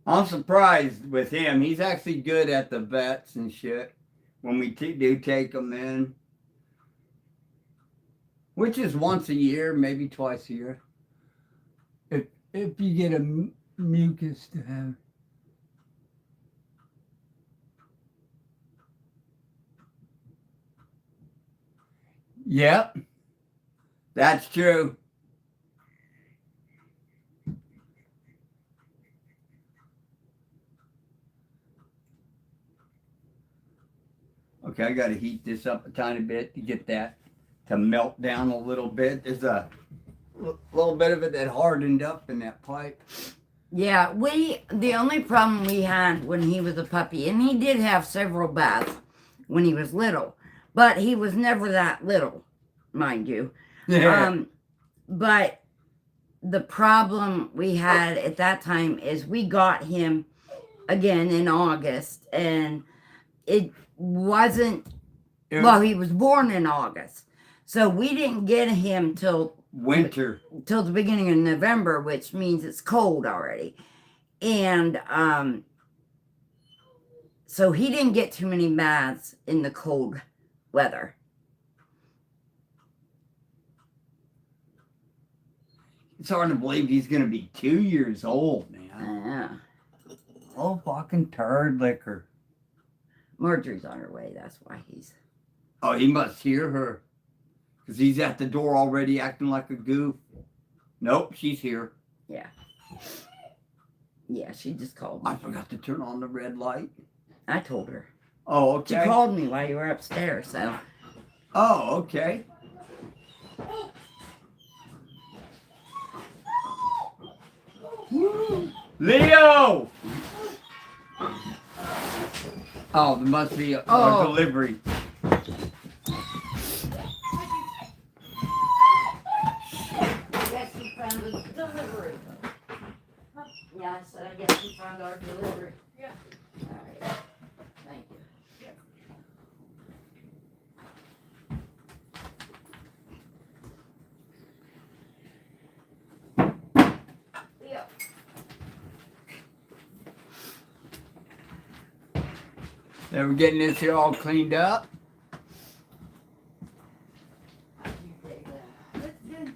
Speaker 1: I'm surprised with him. He's actually good at the vets and shit when we do take him in. Which is once a year, maybe twice a year. If you get a mucus to have. Yep. That's true. Okay, I got to heat this up a tiny bit to get that to melt down a little bit. There's a little bit of it that hardened up in that pipe.
Speaker 3: Yeah, the only problem we had when he was a puppy, and he did have several baths when he was little, but he was never that little, mind you. But the problem we had at that time is we got him again in August, and it wasn't, well, he was born in August. So we didn't get him till
Speaker 1: Winter.
Speaker 3: the beginning of November, which means it's cold already. And so he didn't get too many baths in the cold weather.
Speaker 1: It's hard to believe he's gonna be 2 years old, man.
Speaker 3: Yeah.
Speaker 1: Oh, fucking turd liquor.
Speaker 3: Marjorie's on her way. That's why he's.
Speaker 1: Oh, he must hear her. Because he's at the door already acting like a goof. Nope, she's here.
Speaker 3: Yeah, she just called
Speaker 1: I
Speaker 3: me.
Speaker 1: forgot to turn on the red light.
Speaker 3: I told her.
Speaker 1: Oh,
Speaker 3: She
Speaker 1: okay.
Speaker 3: called me while you were upstairs, so.
Speaker 1: Oh, okay. Leo! Oh, there must be a delivery.
Speaker 3: Yes, he found the delivery. Yeah, I said, I guess he found our delivery.
Speaker 5: Yeah.
Speaker 3: All right. Thank you. Leo.
Speaker 1: They were getting this here all cleaned up.
Speaker 5: That's good.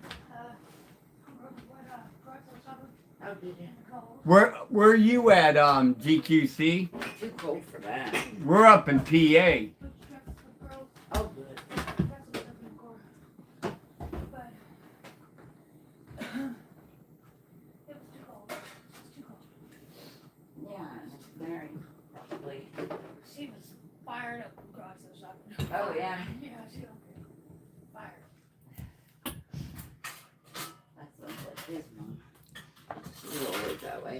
Speaker 3: How did you?
Speaker 1: Where are you at, GQC?
Speaker 3: Too cold for that.
Speaker 1: We're up in PA.
Speaker 3: Oh, good. Yeah, it's very probably.
Speaker 5: She was fired up when Crocs was shopping.
Speaker 3: Oh, yeah.
Speaker 5: Yeah, she don't care. Fired.
Speaker 3: That sounds like his mom. She's always that way.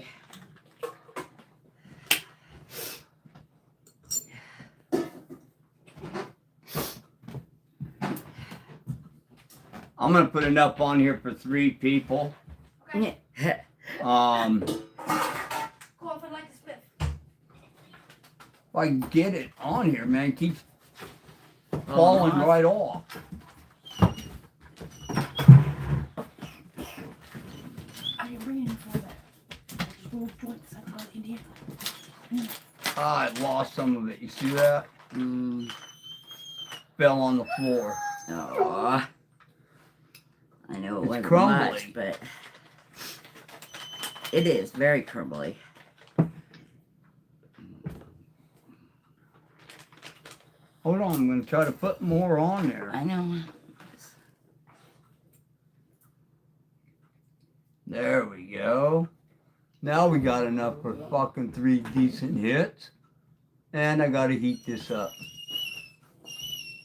Speaker 1: I'm gonna put it up on here for 3 people.
Speaker 5: Okay.
Speaker 1: Um,
Speaker 5: Go off and like the spliff.
Speaker 1: if I can get it on here, man, it keeps falling
Speaker 3: nice.
Speaker 1: right off.
Speaker 5: Are you bringing for that little joints that go in here?
Speaker 1: I lost some of it. You see that? Fell on the floor.
Speaker 3: Aw. I know it
Speaker 1: It's
Speaker 3: wasn't
Speaker 1: crumbly.
Speaker 3: much, but it is very crumbly.
Speaker 1: Hold on, I'm gonna try to put more on there.
Speaker 3: I know.
Speaker 1: There we go. Now we got enough for fucking 3 decent hits. And I gotta heat this up.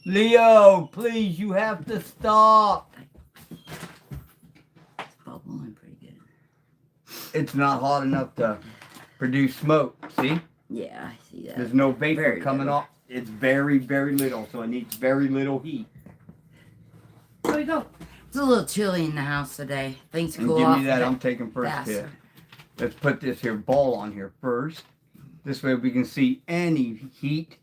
Speaker 1: Leo, please, you have to stop.
Speaker 3: It's bubbling pretty good.
Speaker 1: It's not hot enough to produce smoke. See?
Speaker 3: Yeah, I see that.
Speaker 1: There's no vapor
Speaker 3: Very
Speaker 1: coming
Speaker 3: little.
Speaker 1: off. It's very, very little, so it needs very little heat.
Speaker 5: There we go.
Speaker 3: It's a little chilly in the house today. Things
Speaker 1: And
Speaker 3: cool
Speaker 1: give
Speaker 3: off
Speaker 1: me that.
Speaker 3: a
Speaker 1: I'm
Speaker 3: bit
Speaker 1: taking first
Speaker 3: faster.
Speaker 1: hit. Let's put this here ball on here first. This way we can see any heat.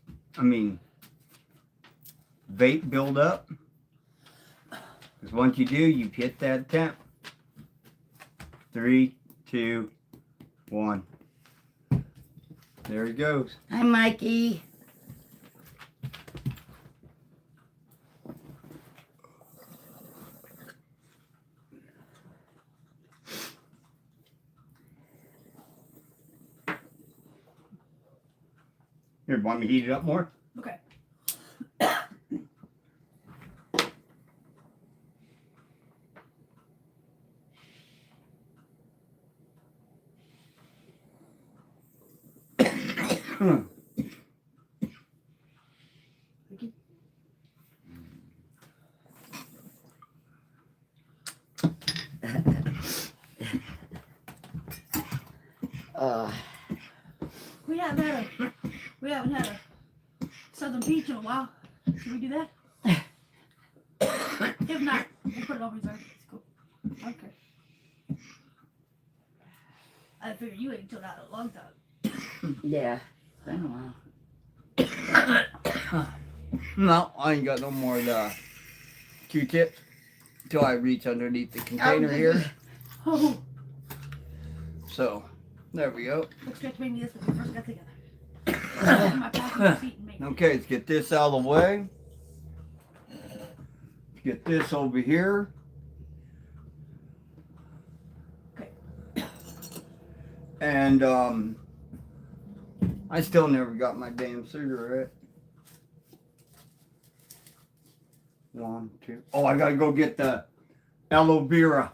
Speaker 1: Vape build up. Because once you do, you hit that temp. 3, 2, 1. There he goes.
Speaker 3: Hi, Mikey.
Speaker 1: Here, want me to heat it up more?
Speaker 5: Okay. We haven't had a Southern Beach in a while. Should we do that? If not, we'll put it on reserve. It's cool. Okay. I figured you ain't chilled out in a long time.
Speaker 3: Yeah, it's been a while.
Speaker 1: No, I ain't got no more of the Q-tips till I reach underneath the container here.
Speaker 5: Oh,
Speaker 1: So, there we go.
Speaker 5: looks like maybe this when we first got together. My packing seat and make.
Speaker 1: Okay, let's get this out of the way. Get this over here.
Speaker 5: Okay.
Speaker 1: And, I still never got my damn cigarette. 1, 2. Oh, I gotta go get the aloe vera.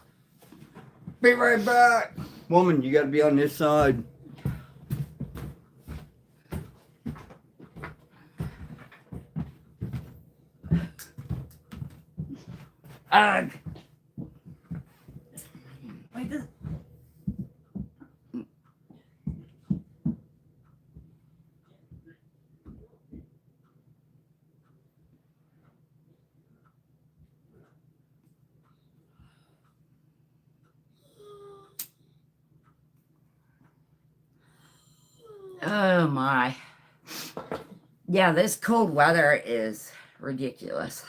Speaker 1: Be right back. Woman, you gotta be on this side.
Speaker 3: Ugh.
Speaker 5: Wait, this.
Speaker 3: Oh my. Yeah, this cold weather is ridiculous.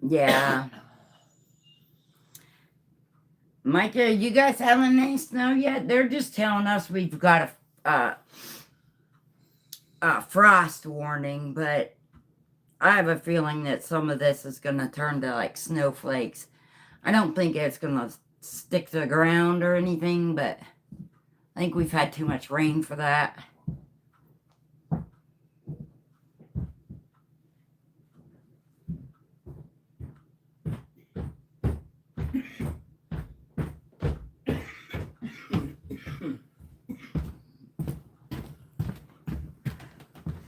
Speaker 3: Yeah. Micah, you guys having any snow yet? They're just telling us we've got a frost warning, but I have a feeling that some of this is going to turn to like snowflakes. I don't think it's going to stick to the ground or anything, but I think we've had too much rain for that.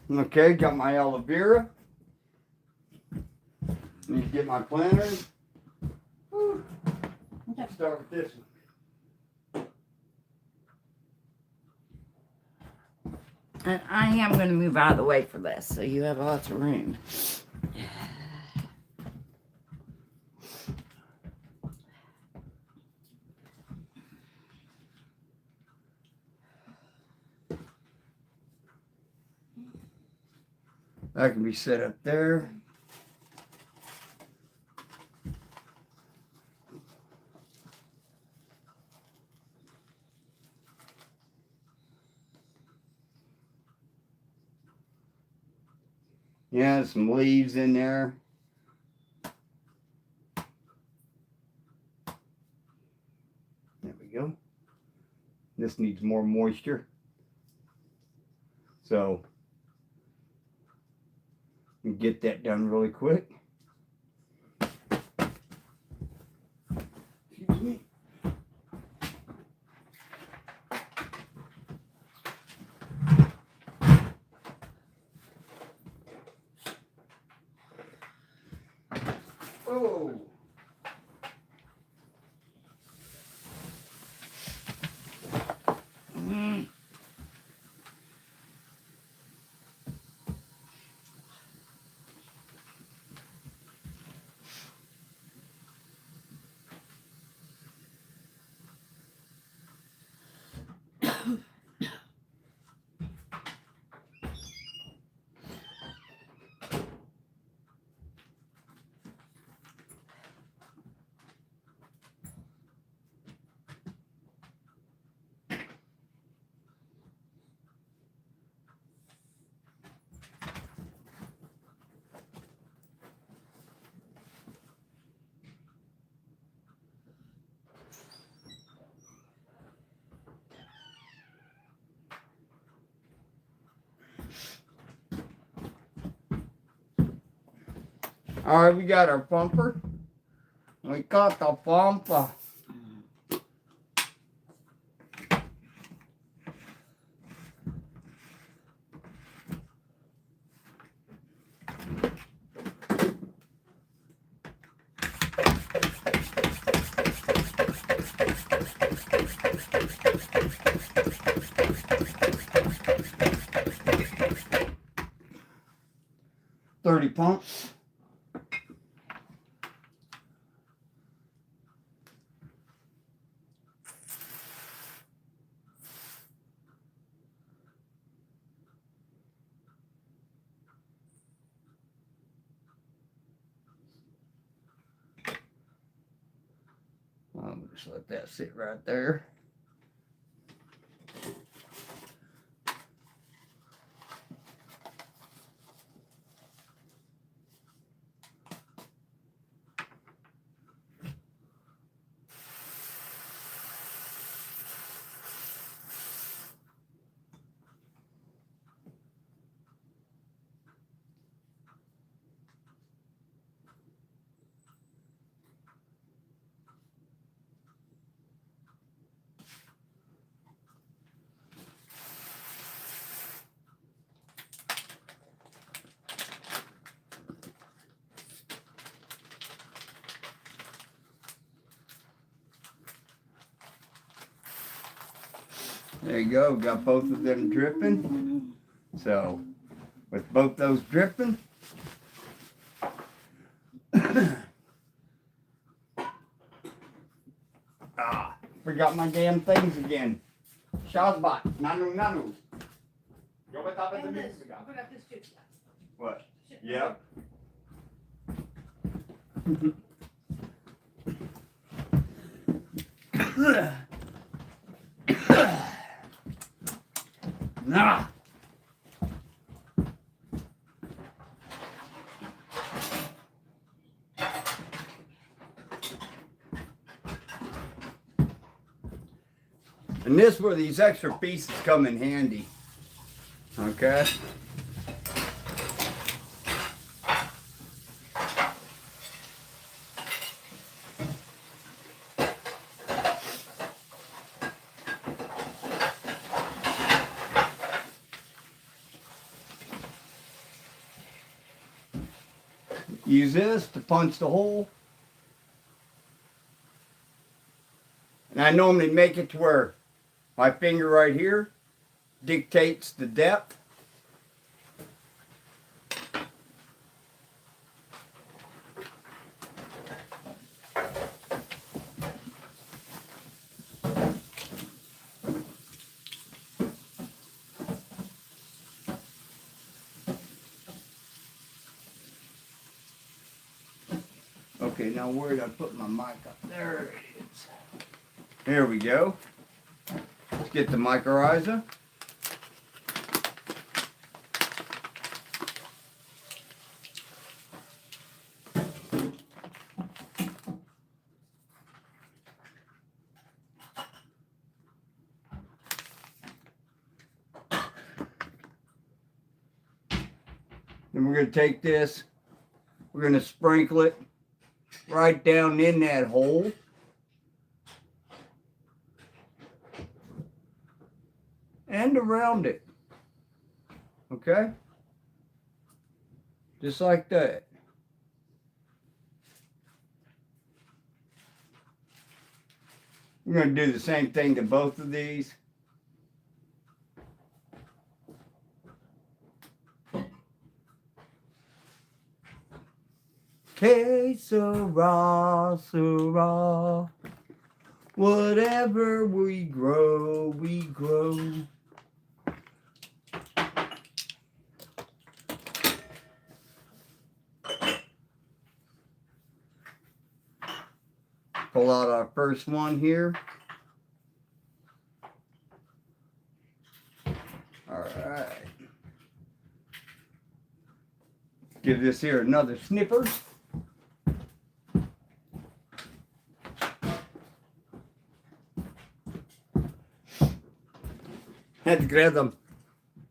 Speaker 1: Okay, got my aloe vera. Need to get my planters. Whew.
Speaker 5: Okay.
Speaker 1: Start with this one.
Speaker 3: And I am going to move out of the way for this, so you have lots of room.
Speaker 1: That can be set up there. Yeah, some leaves in there. There we go. This needs more moisture. So, get that done really quick. Excuse me. Oh.
Speaker 3: Mm.
Speaker 1: All right, we got our pumper. We got the pumper. $30 pumps. I'll just let that sit right there. There you go, got both of them dripping. So, with both those dripping, forgot my damn things again. Shazbot, nanu. Yo me estaba
Speaker 5: And this.
Speaker 1: diciendo.
Speaker 5: I forgot this too.
Speaker 1: What?
Speaker 5: Shit.
Speaker 1: Yep. Nah. And this where these extra pieces come in handy. Okay. Use this to punch the hole. And I normally make it to where my finger right here dictates the depth. Okay, now where did I put my mic up? There it is. There we go. Let's get the mycorrhiza. Then we're going to take this, we're going to sprinkle it right down in that hole. And around it. Okay? Just like that. We're going to do the same thing to both of these. Que sera, sera. Whatever we grow, we grow. Pull out our first one here. All right. Give this here another snipper. Had to grab them.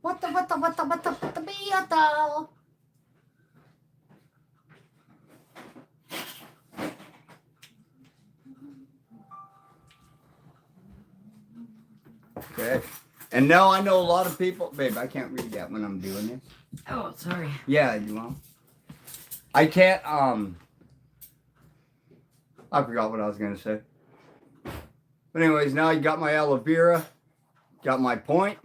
Speaker 5: What the beetle?
Speaker 1: Okay. And now I know a lot of people, babe, I can't read that when I'm doing this.
Speaker 3: Oh, sorry.
Speaker 1: Yeah, you want? I can't, I forgot what I was gonna say. But anyways, now I got my aloe vera, got my point.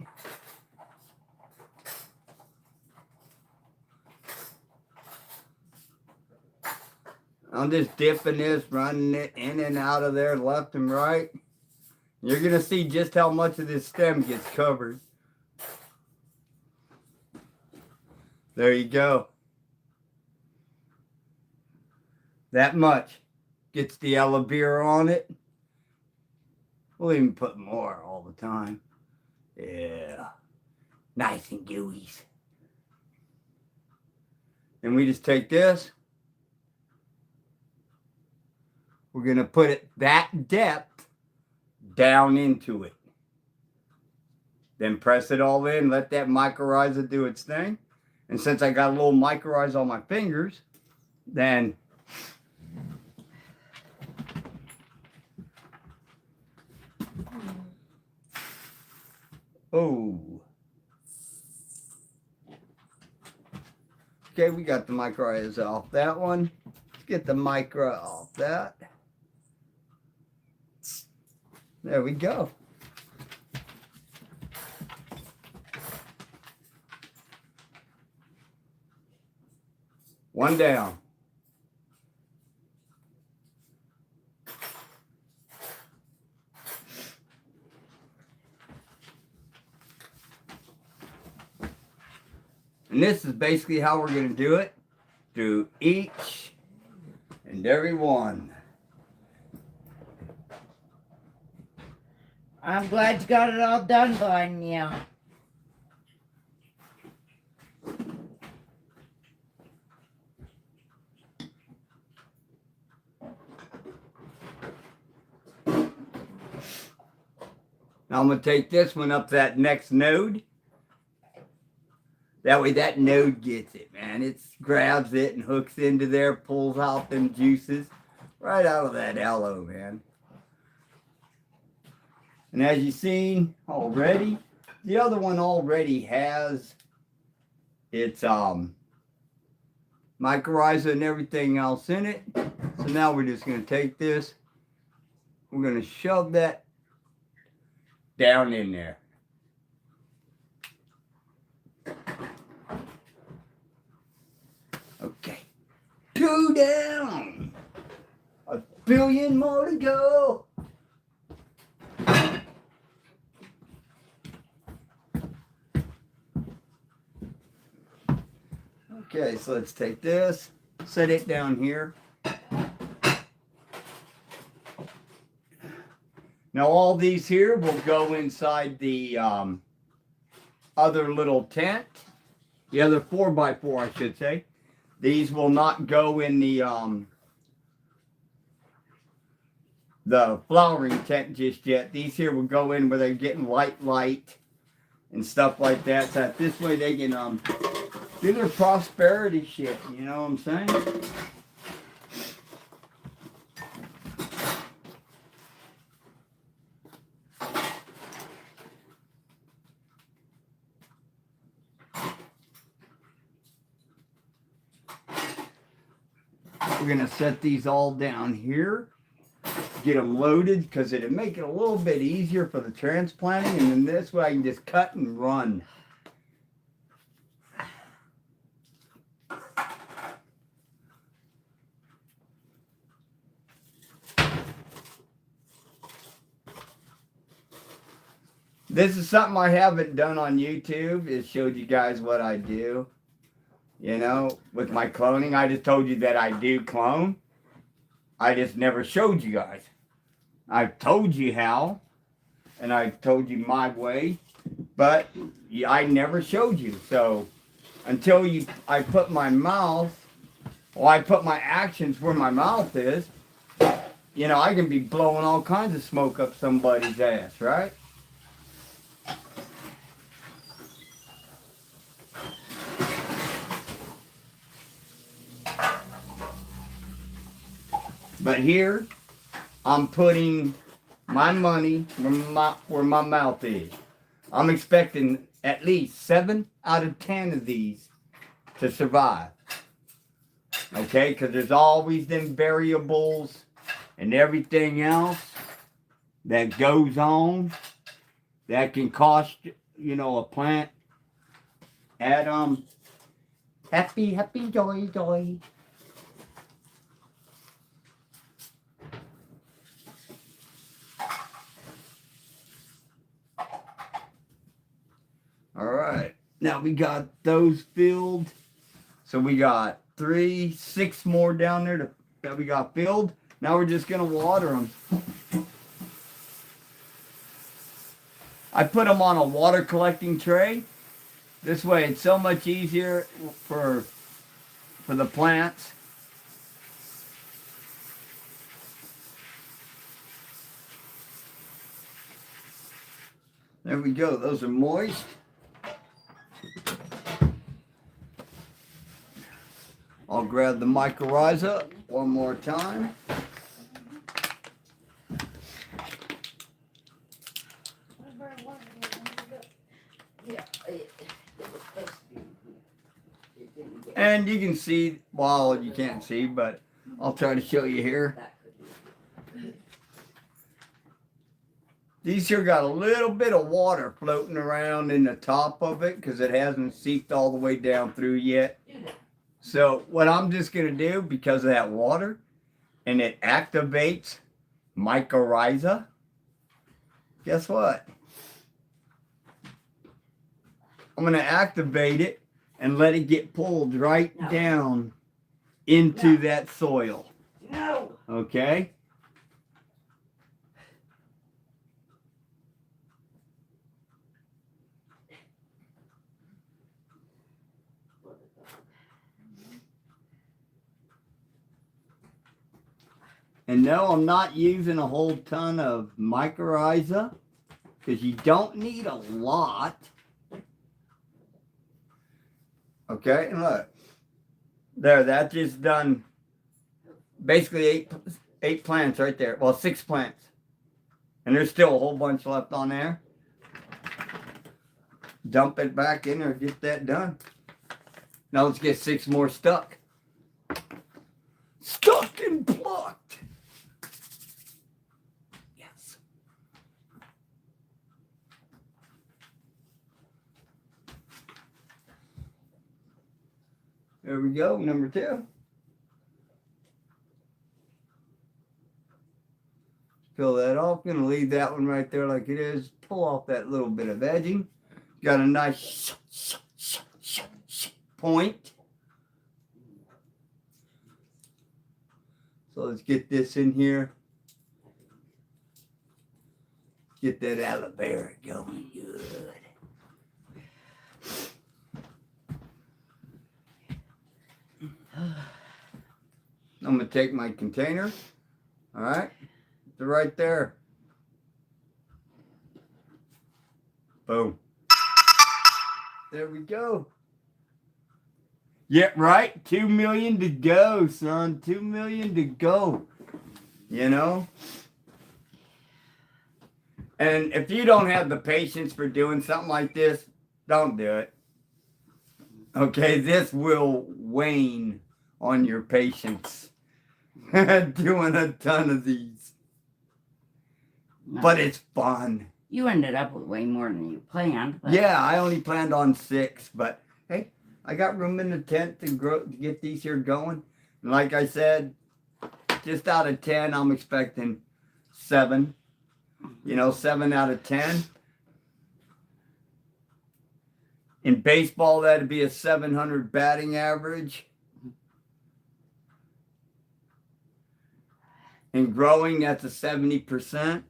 Speaker 1: I'm just dipping this, running it in and out of there, left and right. You're gonna see just how much of this stem gets covered. There you go. That much gets the aloe vera on it. We'll even put more all the time. Yeah. Nice and gooey. And we just take this. We're going to put it that depth down into it. Then press it all in, let that mycorrhiza do its thing. And since I got a little mycorrhiza on my fingers, then oh. Okay, we got the mycorrhiza off that one. Let's get the micro off that. There we go. One down. And this is basically how we're going to do it through each and every one.
Speaker 3: I'm glad you got it all done by now.
Speaker 1: Now I'm going to take this one up that next node. That way that node gets it, man. It grabs it and hooks into there, pulls out them juices right out of that aloe, man. And as you've seen already, the other one already has its mycorrhiza and everything else in it. So now we're just going to take this. We're going to shove that down in there. Okay. 2 down. 1 billion more to go. Okay, so let's take this, set it down here. Now all these here will go inside the other little tent, the other 4x4 I should say. These will not go in the flowering tent just yet. These here will go in where they're getting light and stuff like that. So that this way they can do their prosperity shit, you know what I'm saying? We're gonna set these all down here, get them loaded because it'll make it a little bit easier for the transplanting, and then this way I can just cut and run. This is something I haven't done on YouTube. It showed you guys what I do. You know, with my cloning, I just told you that I do clone. I just never showed you guys. I've told you how, and I've told you my way, but I never showed you. So until I put my mouth, or I put my actions where my mouth is, you know, I can be blowing all kinds of smoke up somebody's ass, right? But here, I'm putting my money where my mouth is. I'm expecting at least 7 out of 10 of these to survive. Okay, because there's always them variables and everything else that goes on that can cost, you know, a plant at happy joy. All right, now we got those filled. So we got 6 more down there that we got filled. Now we're just gonna water them. I put them on a water collecting tray. This way it's so much easier for the plants. There we go, those are moist. I'll grab the mycorrhiza one more time.
Speaker 2: Yeah, it was supposed to be. It didn't get
Speaker 1: And you can see, well, you can't see, but I'll try to show you here.
Speaker 2: that could be.
Speaker 1: These here got a little bit of water floating around in the top of it because it hasn't seeped all the way down through yet. So what I'm just going to do, because of that water, and it activates mycorrhiza, guess what? I'm going to activate it and let it get pulled right
Speaker 2: No.
Speaker 1: down into
Speaker 2: No.
Speaker 1: that soil.
Speaker 2: No.
Speaker 1: Okay? And no, I'm not using a whole ton of mycorrhiza because you don't need a lot. Okay, and look. There, that just done basically eight plants right there. Well, 6 plants. And there's still a whole bunch left on there. Dump it back in there, get that done. Now let's get 6 more stuck. Stuck and plucked. Yes. There we go, number 2. Fill that off. Gonna leave that one right there like it is. Pull off that little bit of edging. Got a nice point. So let's get this in here. Get that aloe vera going good. I'm gonna take my container. All right, they're right there. Boom. There we go. Yeah, right. 2 million to go, son. 2 million to go. You know? And if you don't have the patience for doing something like this, don't do it. Okay, this will wane on your patience. Doing a ton of these.
Speaker 3: No.
Speaker 1: But it's fun.
Speaker 3: You ended up with way more than you planned. But
Speaker 1: Yeah, I only planned on 6, but hey, I got room in the tent to get these here going. And like I said, just out of 10, I'm expecting 7. You know, 7 out of 10. In baseball, that'd be a 700 batting average. In growing, that's a 70%.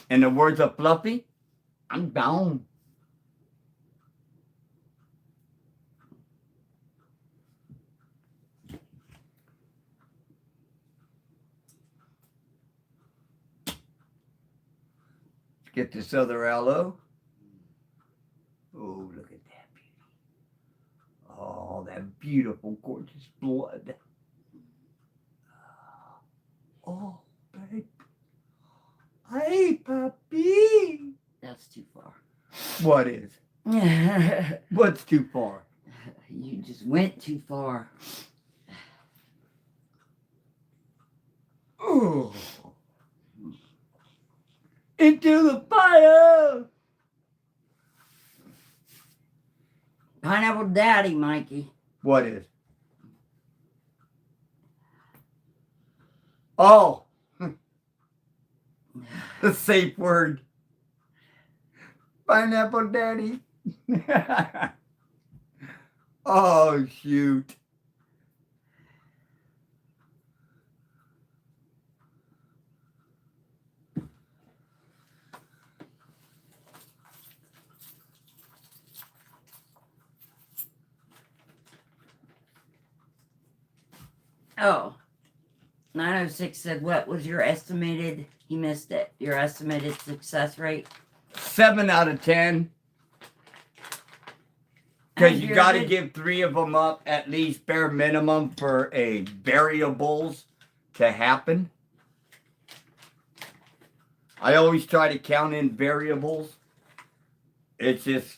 Speaker 1: In the words of Fluffy, I'm down. Let's get this other aloe. Oh, look at that beauty. Oh, that beautiful, gorgeous blood. Oh, babe. Hey, puppy.
Speaker 3: That's too far.
Speaker 1: What is?
Speaker 3: You
Speaker 1: What's too far?
Speaker 3: just went too far.
Speaker 1: Oh. Into the fire.
Speaker 3: Pineapple Daddy, Mikey.
Speaker 1: What is? Oh. The safe word. Pineapple Daddy. Oh, shoot.
Speaker 3: Oh. 906 said, what was your estimated, he missed it, your estimated success rate?
Speaker 1: 7 out of 10. Because
Speaker 3: And
Speaker 1: you
Speaker 3: you're
Speaker 1: got to
Speaker 3: good.
Speaker 1: give 3 of them up at least bare minimum for a variables to happen. I always try to count in variables. It's just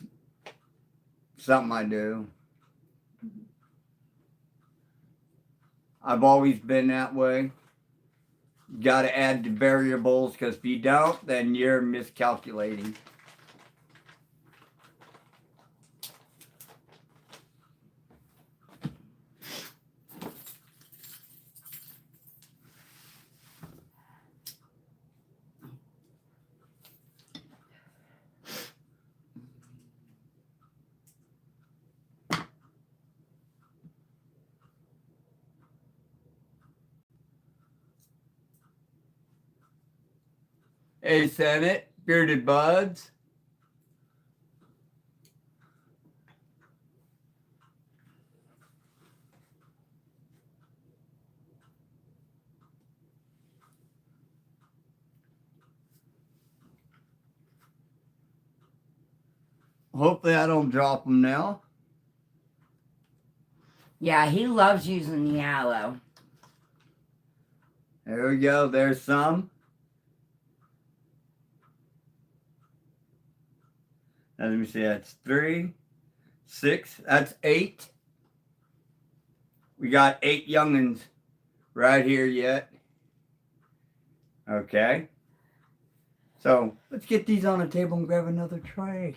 Speaker 1: something I do. I've always been that way. Got to add the variables because if you don't, then you're miscalculating. Hey, Senate, bearded buds. Hopefully I don't drop them now.
Speaker 3: Yeah, he loves using yellow.
Speaker 1: There we go. There's some. Now let me see. That's 3, 6. That's 8. We got 8 youngins right here yet. Okay. So let's get these on the table and grab another tray.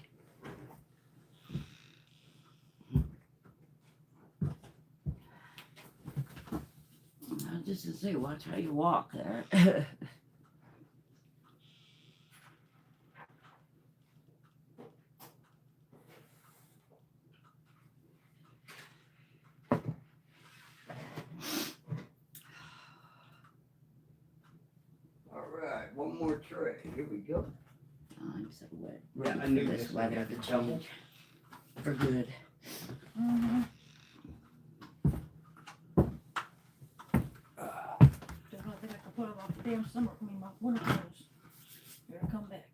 Speaker 3: Just to say, watch how you walk there.
Speaker 1: All right, one more tray. Here we go.
Speaker 3: I'm so wet.
Speaker 1: Yeah,
Speaker 3: Ready
Speaker 1: I
Speaker 3: for
Speaker 1: knew
Speaker 3: this
Speaker 1: this would
Speaker 3: weather
Speaker 1: have
Speaker 3: to
Speaker 1: to come.
Speaker 3: change for good.
Speaker 5: Mm-hmm.
Speaker 1: Ah,
Speaker 5: Just don't think I can put it off the damn summer. I mean, my winter clothes. Here I come back.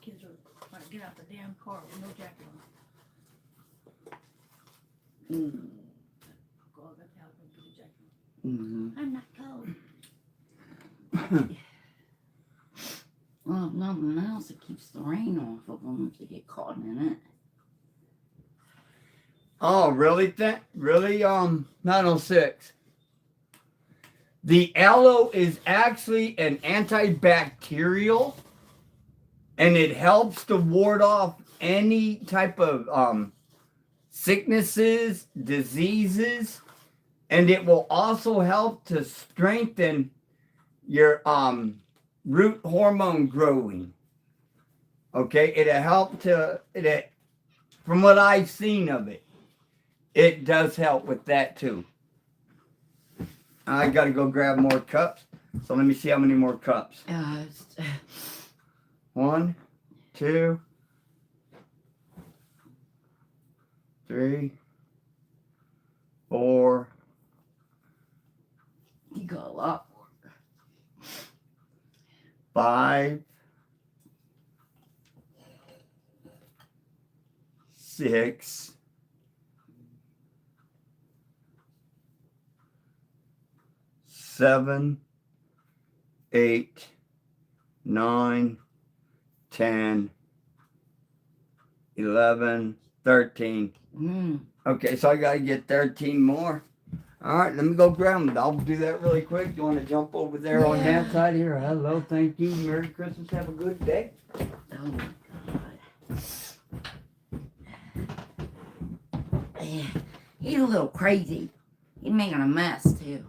Speaker 5: Kids are trying to get out the damn car with no jacket on.
Speaker 3: Mm.
Speaker 5: Go out the house and get a jacket
Speaker 3: Mm-hmm.
Speaker 5: on. I'm not cold.
Speaker 3: Well, if nothing else, it keeps the rain off of them if they get caught in it.
Speaker 1: Oh, really? Really? 906. The aloe is actually an antibacterial, and it helps to ward off any type of sicknesses, diseases, and it will also help to strengthen your root hormone growing. Okay, it'll help to from what I've seen of it, it does help with that too. I gotta go grab more cups. So let me see how many more cups. 1, 2, 3, 4,
Speaker 3: You got a lot.
Speaker 1: 5, 6, 7, 8, 9, 10, 11, 13.
Speaker 3: Mm.
Speaker 1: Okay, so I gotta get 13 more. Alright, let me go grab them. I'll do that really quick. You wanna jump over there on
Speaker 3: Yeah.
Speaker 1: that side here? Hello, thank you. Merry Christmas. Have a good day.
Speaker 3: Oh my God. Yeah, he's a little crazy. He's making a mess too.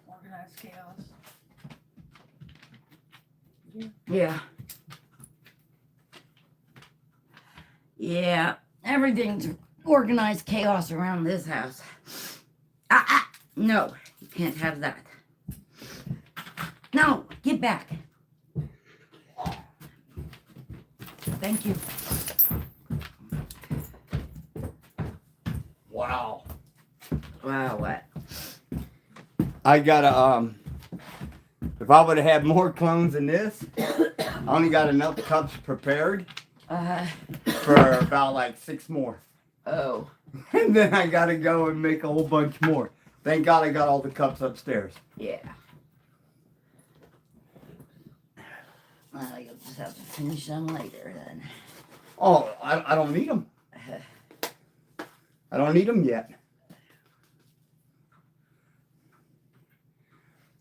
Speaker 5: Organized chaos.
Speaker 3: Yeah. Yeah, everything's organized chaos around this house. No, you can't have that. No, get back. Thank you.
Speaker 1: Wow.
Speaker 3: Wow, what?
Speaker 1: I gotta, if I would have had more clones than this, I only got enough cups prepared for about like 6 more.
Speaker 3: Oh.
Speaker 1: And then I gotta go and make a whole bunch more. Thank God I got all the cups upstairs.
Speaker 3: Yeah. Well, you'll just have to finish them later then.
Speaker 1: Oh, I don't need them. I don't need them yet.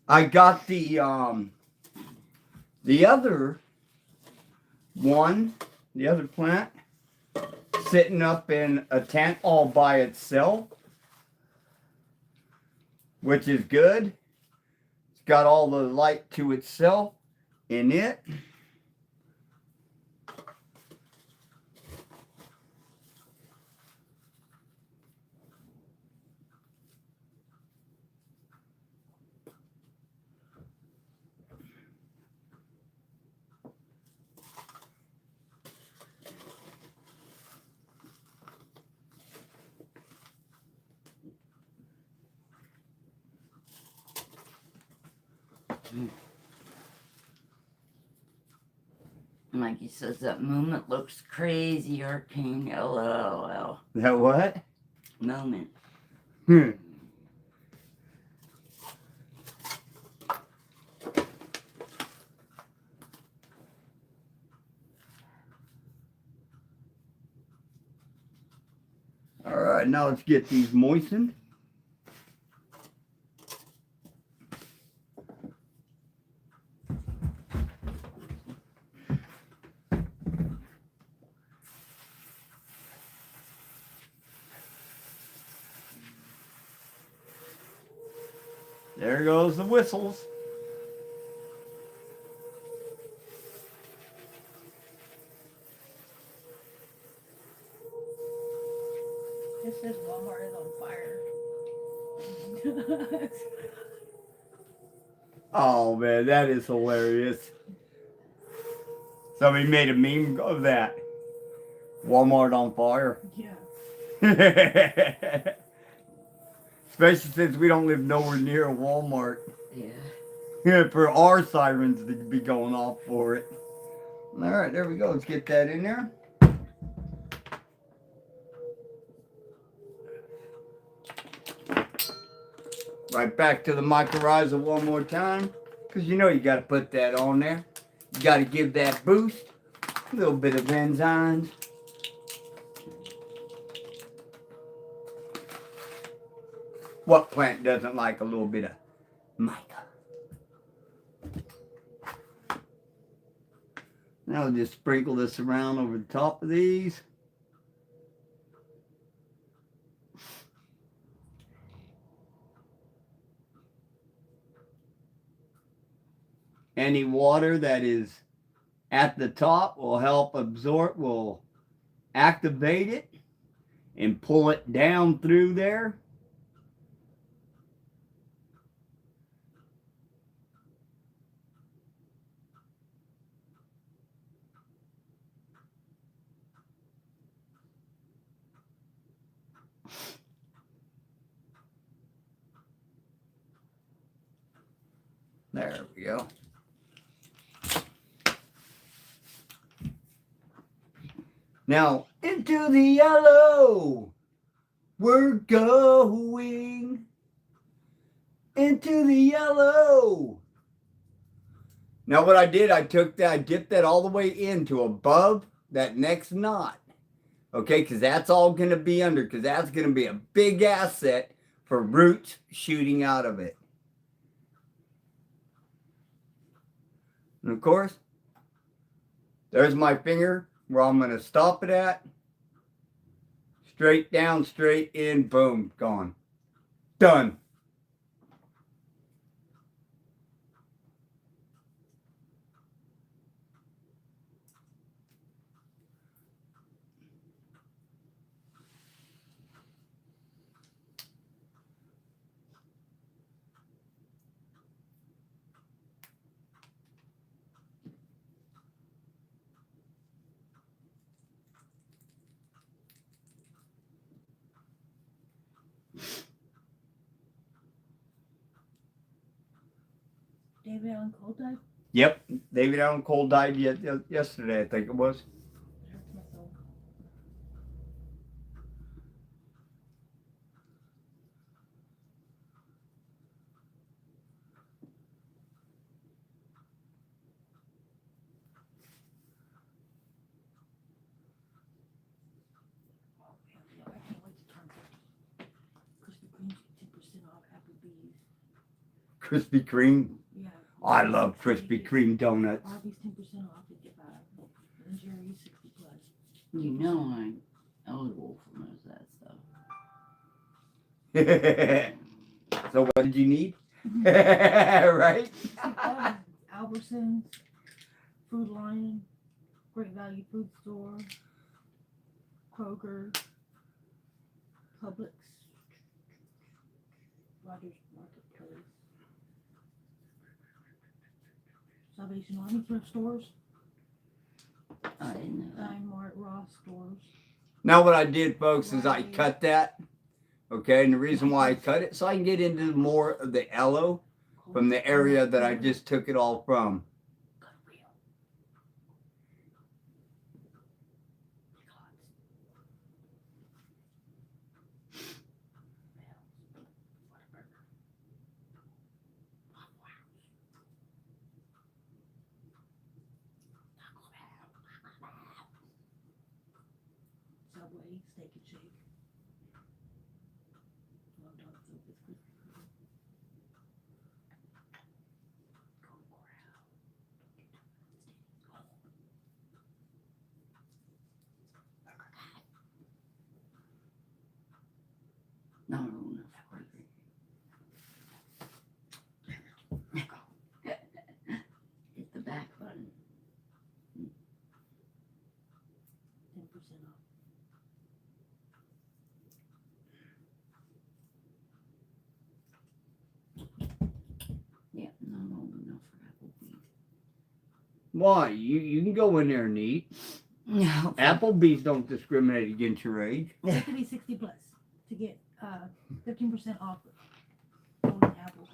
Speaker 1: I got the other one, the other plant, sitting up in a tent all by itself, which is good. It's got all the light to itself in it.
Speaker 3: Mikey says that moment looks crazy, Arcane. LOL.
Speaker 1: That what?
Speaker 3: Moment.
Speaker 1: Alright, now let's get these moistened. There goes the whistles.
Speaker 5: It says Walmart is on fire.
Speaker 1: Oh man, that is hilarious. Somebody made a meme of that. Walmart on fire.
Speaker 5: Yeah.
Speaker 1: Especially since we don't live nowhere near a Walmart.
Speaker 3: Yeah.
Speaker 1: For our sirens to be going off for it. Alright, there we go. Let's get that in there. Right back to the mycorrhiza one more time. Because you know you got to put that on there. You got to give that boost. A little bit of enzymes. What plant doesn't like a little bit of mica? Now we'll just sprinkle this around over the top of these. Any water that is at the top will help absorb, will activate it and pull it down through there. There we go. Now, into the yellow. We're going into the yellow. Now what I did, I dipped that all the way into above that next knot. Okay, because that's all going to be under, because that's going to be a big asset for roots shooting out of it. And of course, there's my finger where I'm going to stop it at. Straight down, straight in, boom, gone. Done.
Speaker 5: David Allen Cole died?
Speaker 1: Yep, David Allen Cole died yesterday, I think it was.
Speaker 5: It hurts my soul. Oh, yeah, I can't wait to turn 50. Krispy Kreme's get 10% off Applebee's.
Speaker 1: Krispy Kreme.
Speaker 5: Yeah.
Speaker 1: I love Krispy Kreme donuts.
Speaker 5: Arby's 10% off 55. And Jerry's 60 plus.
Speaker 3: You know I'm eligible for most of that stuff.
Speaker 1: So what did you need? Right?
Speaker 5: Albertsons, Food Lion, Great Value Food Store, Kroger, Publix, Rogers Marketplace, Salvation Army thrift stores,
Speaker 3: I didn't know that.
Speaker 5: Dime Mart, Ross stores.
Speaker 1: Now what I did, folks, is I cut that. Okay, and the reason why I cut it, so I can get into more of the yellow from the area that I just took it all from.
Speaker 5: Goodwill. Subway, Steak and Shake. Well done, so it's Krispy Kreme. Golden Corral.
Speaker 3: No, no, hit the back button.
Speaker 5: 10% off.
Speaker 3: Yeah, not old enough for Applebee's.
Speaker 1: Why? You can go in there and eat.
Speaker 3: No.
Speaker 1: Applebee's don't discriminate against your age.
Speaker 5: You have to be 60 plus to get 15% off golden apples.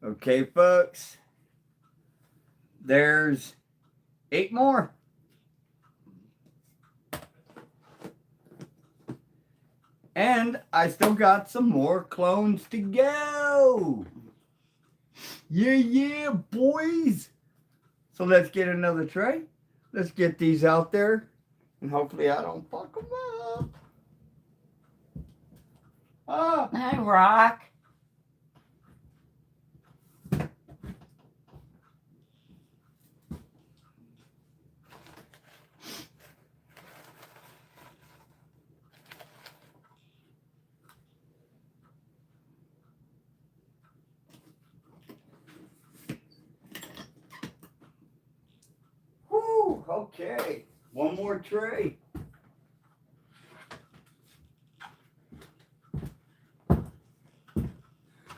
Speaker 1: Okay, folks. There's 8 more. And I still got some more clones to go. Yeah, boys. So let's get another tray. Let's get these out there. And hopefully I don't fuck them up. Ah.
Speaker 3: Hey, Rock.
Speaker 1: Whew, okay. One more tray.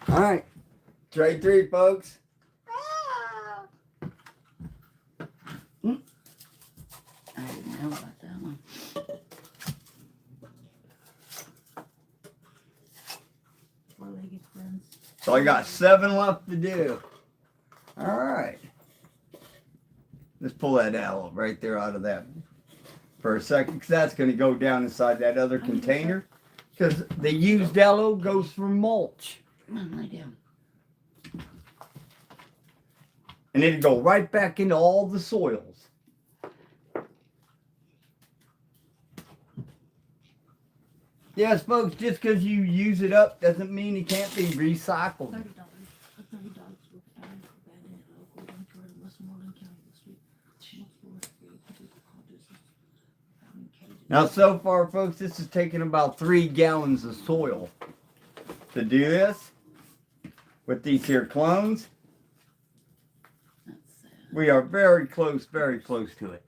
Speaker 1: All right. Tray 3, folks.
Speaker 3: I didn't know about that one.
Speaker 1: So I got 7 left to do. All right. Let's pull that aloe right there out of that for a second, because that's going to go down inside that other container. Because the used aloe goes for mulch.
Speaker 3: Come on, lay down.
Speaker 1: And it'll go right back into all the soils. Yes, folks, just because you use it up doesn't mean it can't be recycled.
Speaker 5: $30. $30 worth of iron for bad in a local inventory in Westmoreland County this week. Most stores agree to do found in cages.
Speaker 1: Now, so far, folks, this is taking about 3 gallons of soil to do this with these here clones.
Speaker 3: That's sad.
Speaker 1: We are very close to it.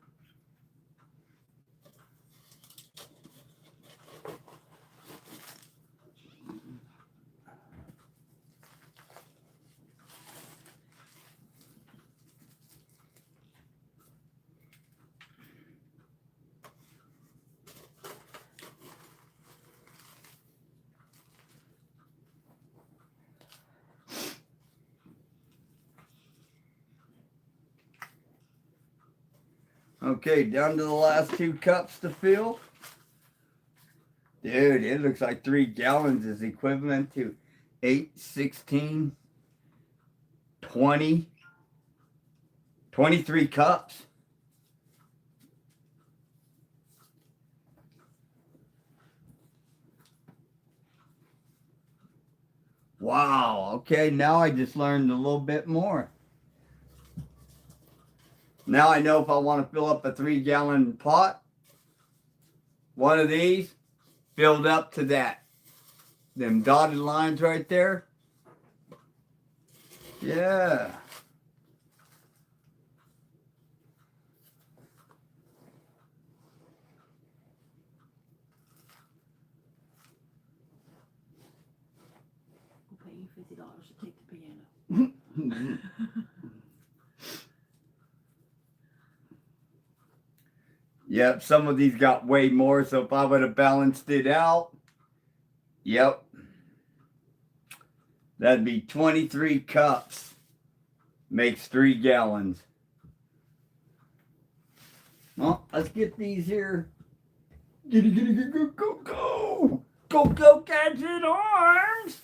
Speaker 1: Okay, down to the last 2 cups to fill. Dude, it looks like 3 gallons is equivalent to 8, 16, 20, 23 cups. Wow, okay, now I just learned a little bit more. Now I know if I want to fill up a 3-gallon pot, one of these filled up to that. Them dotted lines right there. Yeah.
Speaker 5: We'll pay you $50 to take the piano.
Speaker 1: Yep, some of these got way more, so if I would have balanced it out, yep, that'd be 23 cups. Makes 3 gallons. Well, let's get these here. Go! Go, cats in arms!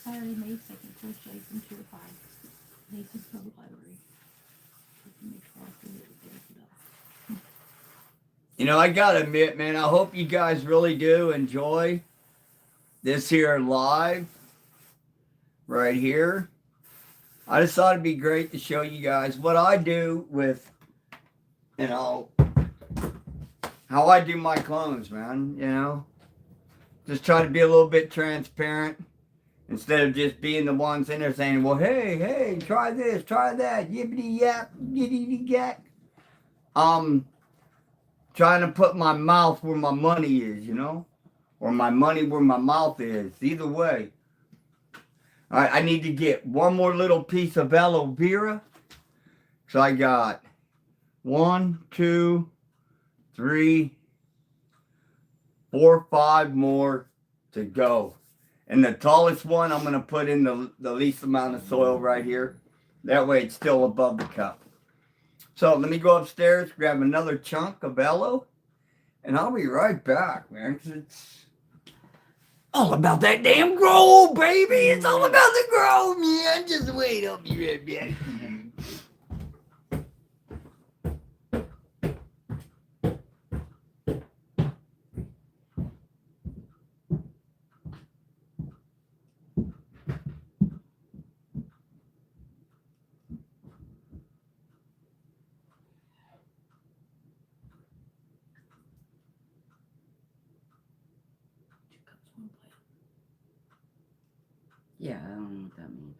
Speaker 5: Saturday, May 2nd, First Jason 2 to 5. Mason's Public Library. Make sure I can get it.
Speaker 1: You know, I gotta admit, man, I hope you guys really do enjoy this here live right here. I just thought it'd be great to show you guys what I do with, you know, how I do my clones, man, you know. Just try to be a little bit transparent instead of just being the ones in there saying, well, hey, try this, try that, yippity yap, yippity yak. Trying to put my mouth where my money is, you know, or my money where my mouth is. Either way. All right, I need to get one more little piece of aloe vera. So I got 1, 2, 3, 4, 5 more to go. And the tallest one, I'm going to put in the least amount of soil right here. That way it's still above the cup. So let me go upstairs, grab another chunk of aloe, and I'll be right back, man, because it's all about that damn grow, baby. It's all about the grow, man. Just wait, I'll be right back.
Speaker 3: Yeah, I don't know what that means.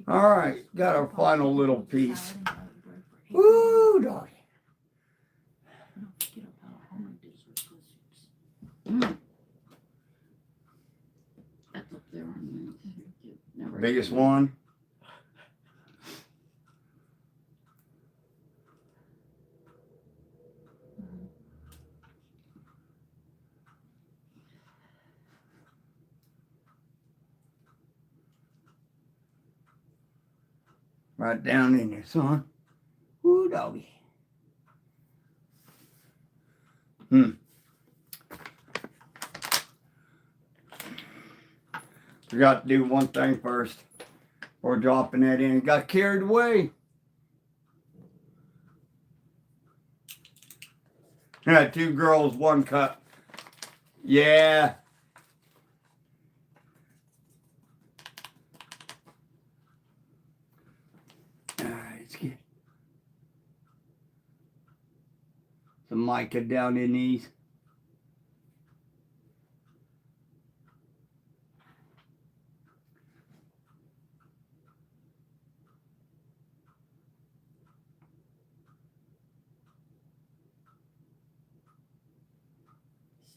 Speaker 1: All right, got our final little piece. Woo, doggy.
Speaker 3: That's up there on the never
Speaker 1: Biggest one. Right down in there, son. Woo, doggy. Forgot to do one thing first before dropping that in. Got carried away. Yeah, 2 girls, 1 cup. Yeah. Alright, let's get some mica down in these.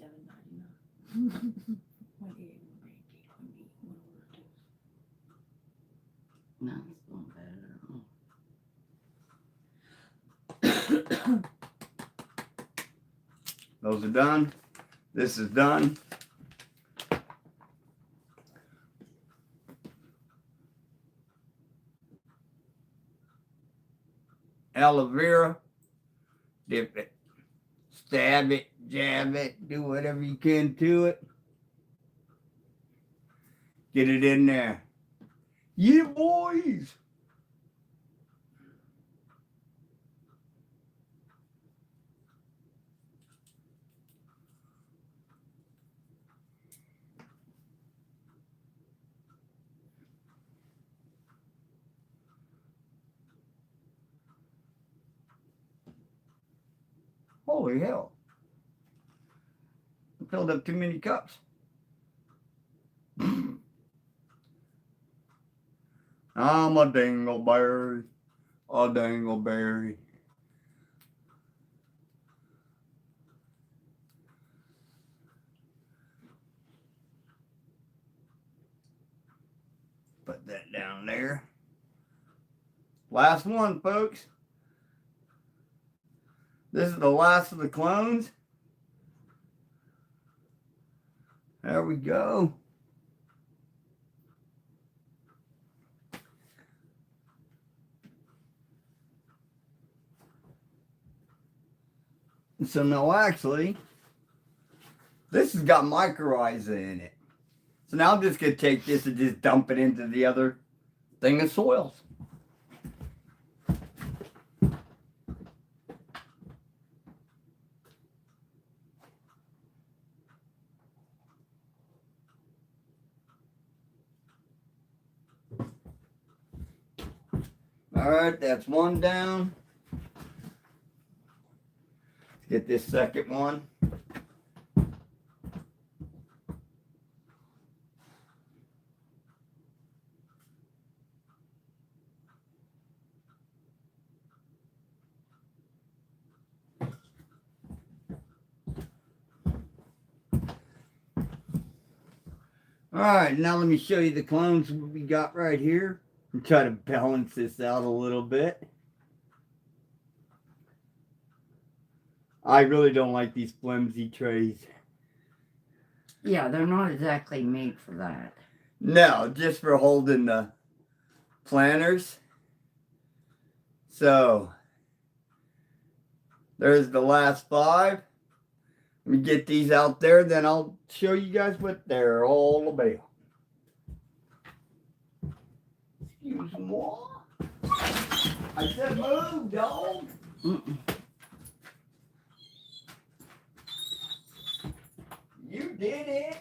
Speaker 5: $7.99. One egg, one pancake, one meat, one order two.
Speaker 3: No, it's going better.
Speaker 1: Those are done. This is done. Aloe vera. Dip it. Stab it. Jab it. Do whatever you can to it. Get it in there. Yeah, boys. Holy hell. I filled up too many cups. I'm a dingleberry. A dingleberry. Put that down there. Last one, folks. This is the last of the clones. There we go. So now actually, this has got mycorrhiza in it. So now I'm just going to take this and just dump it into the other thing of soils. All right, that's one down. Let's get this second one. All right, now let me show you the clones we got right here. And try to balance this out a little bit. I really don't like these flimsy trays.
Speaker 3: Yeah, they're not exactly made for that.
Speaker 1: No, just for holding the planters. So, there's the last 5. Let me get these out there, then I'll show you guys what they're all about. Excuse moi. I said move, dog.
Speaker 3: Mm-mm.
Speaker 1: You did it.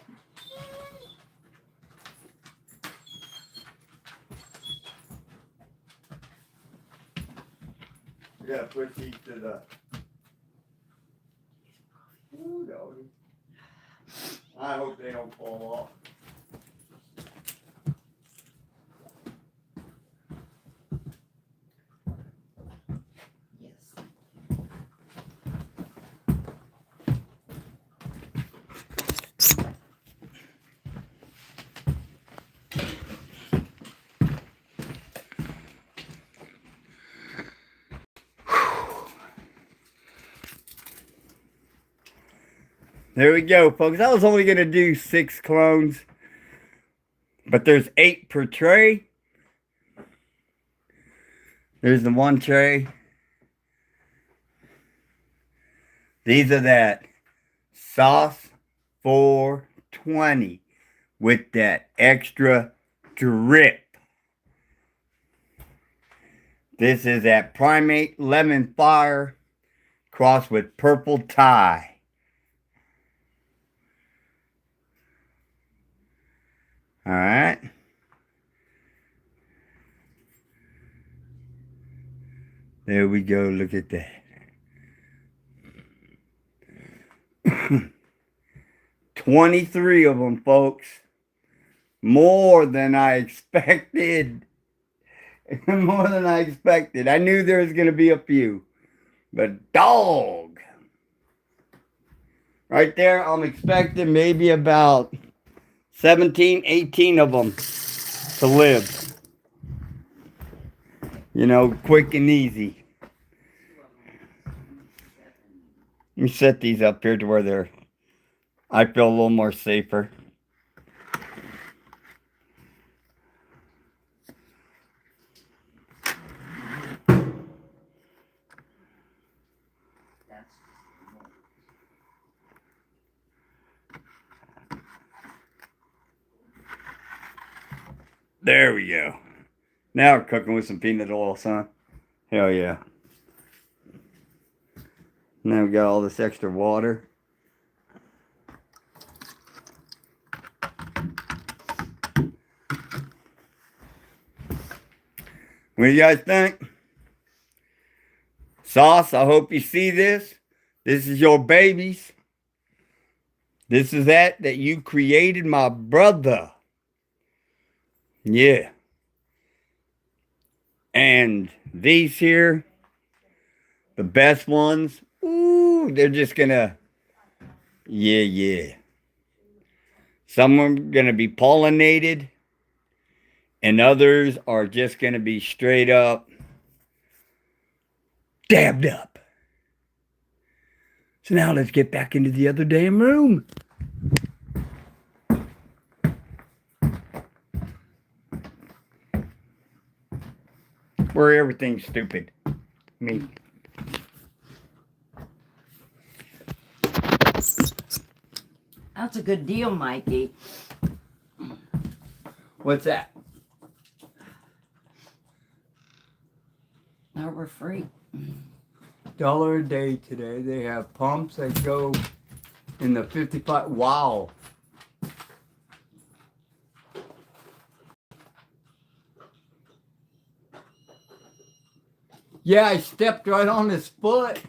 Speaker 1: Yeah, put these to the. Ooh, doggy. I hope they don't fall off. There we go, folks. I was only going to do 6 clones, but there's 8 per tray. There's the one tray. These are that sauce 420 with that extra drip. This is that Primate Lemon Fire crossed with Purple Thai. All right. There we go. Look at that. 23 of them, folks. More than I expected. More than I expected. I knew there was going to be a few. But dog. Right there, I'm expecting maybe about 17, 18 of them to live. You know, quick and easy. Let me set these up here to where I feel a little more safer. There we go. Now we're cooking with some peanut oil, son. Hell yeah. Now we got all this extra water. What do you guys think? Sauce, I hope you see this. This is your babies. This is that you created, my brother. Yeah. And these here, the best ones, ooh, they're just gonna, yeah. Some are gonna be pollinated, and others are just gonna be straight up dabbed up. So now let's get back into the other damn room. Where everything's stupid. Me.
Speaker 3: That's a good deal, Mikey.
Speaker 1: What's that?
Speaker 3: Now we're free.
Speaker 1: $1 a day today. They have pumps that go in the 55. Wow. Yeah, I stepped right on his foot.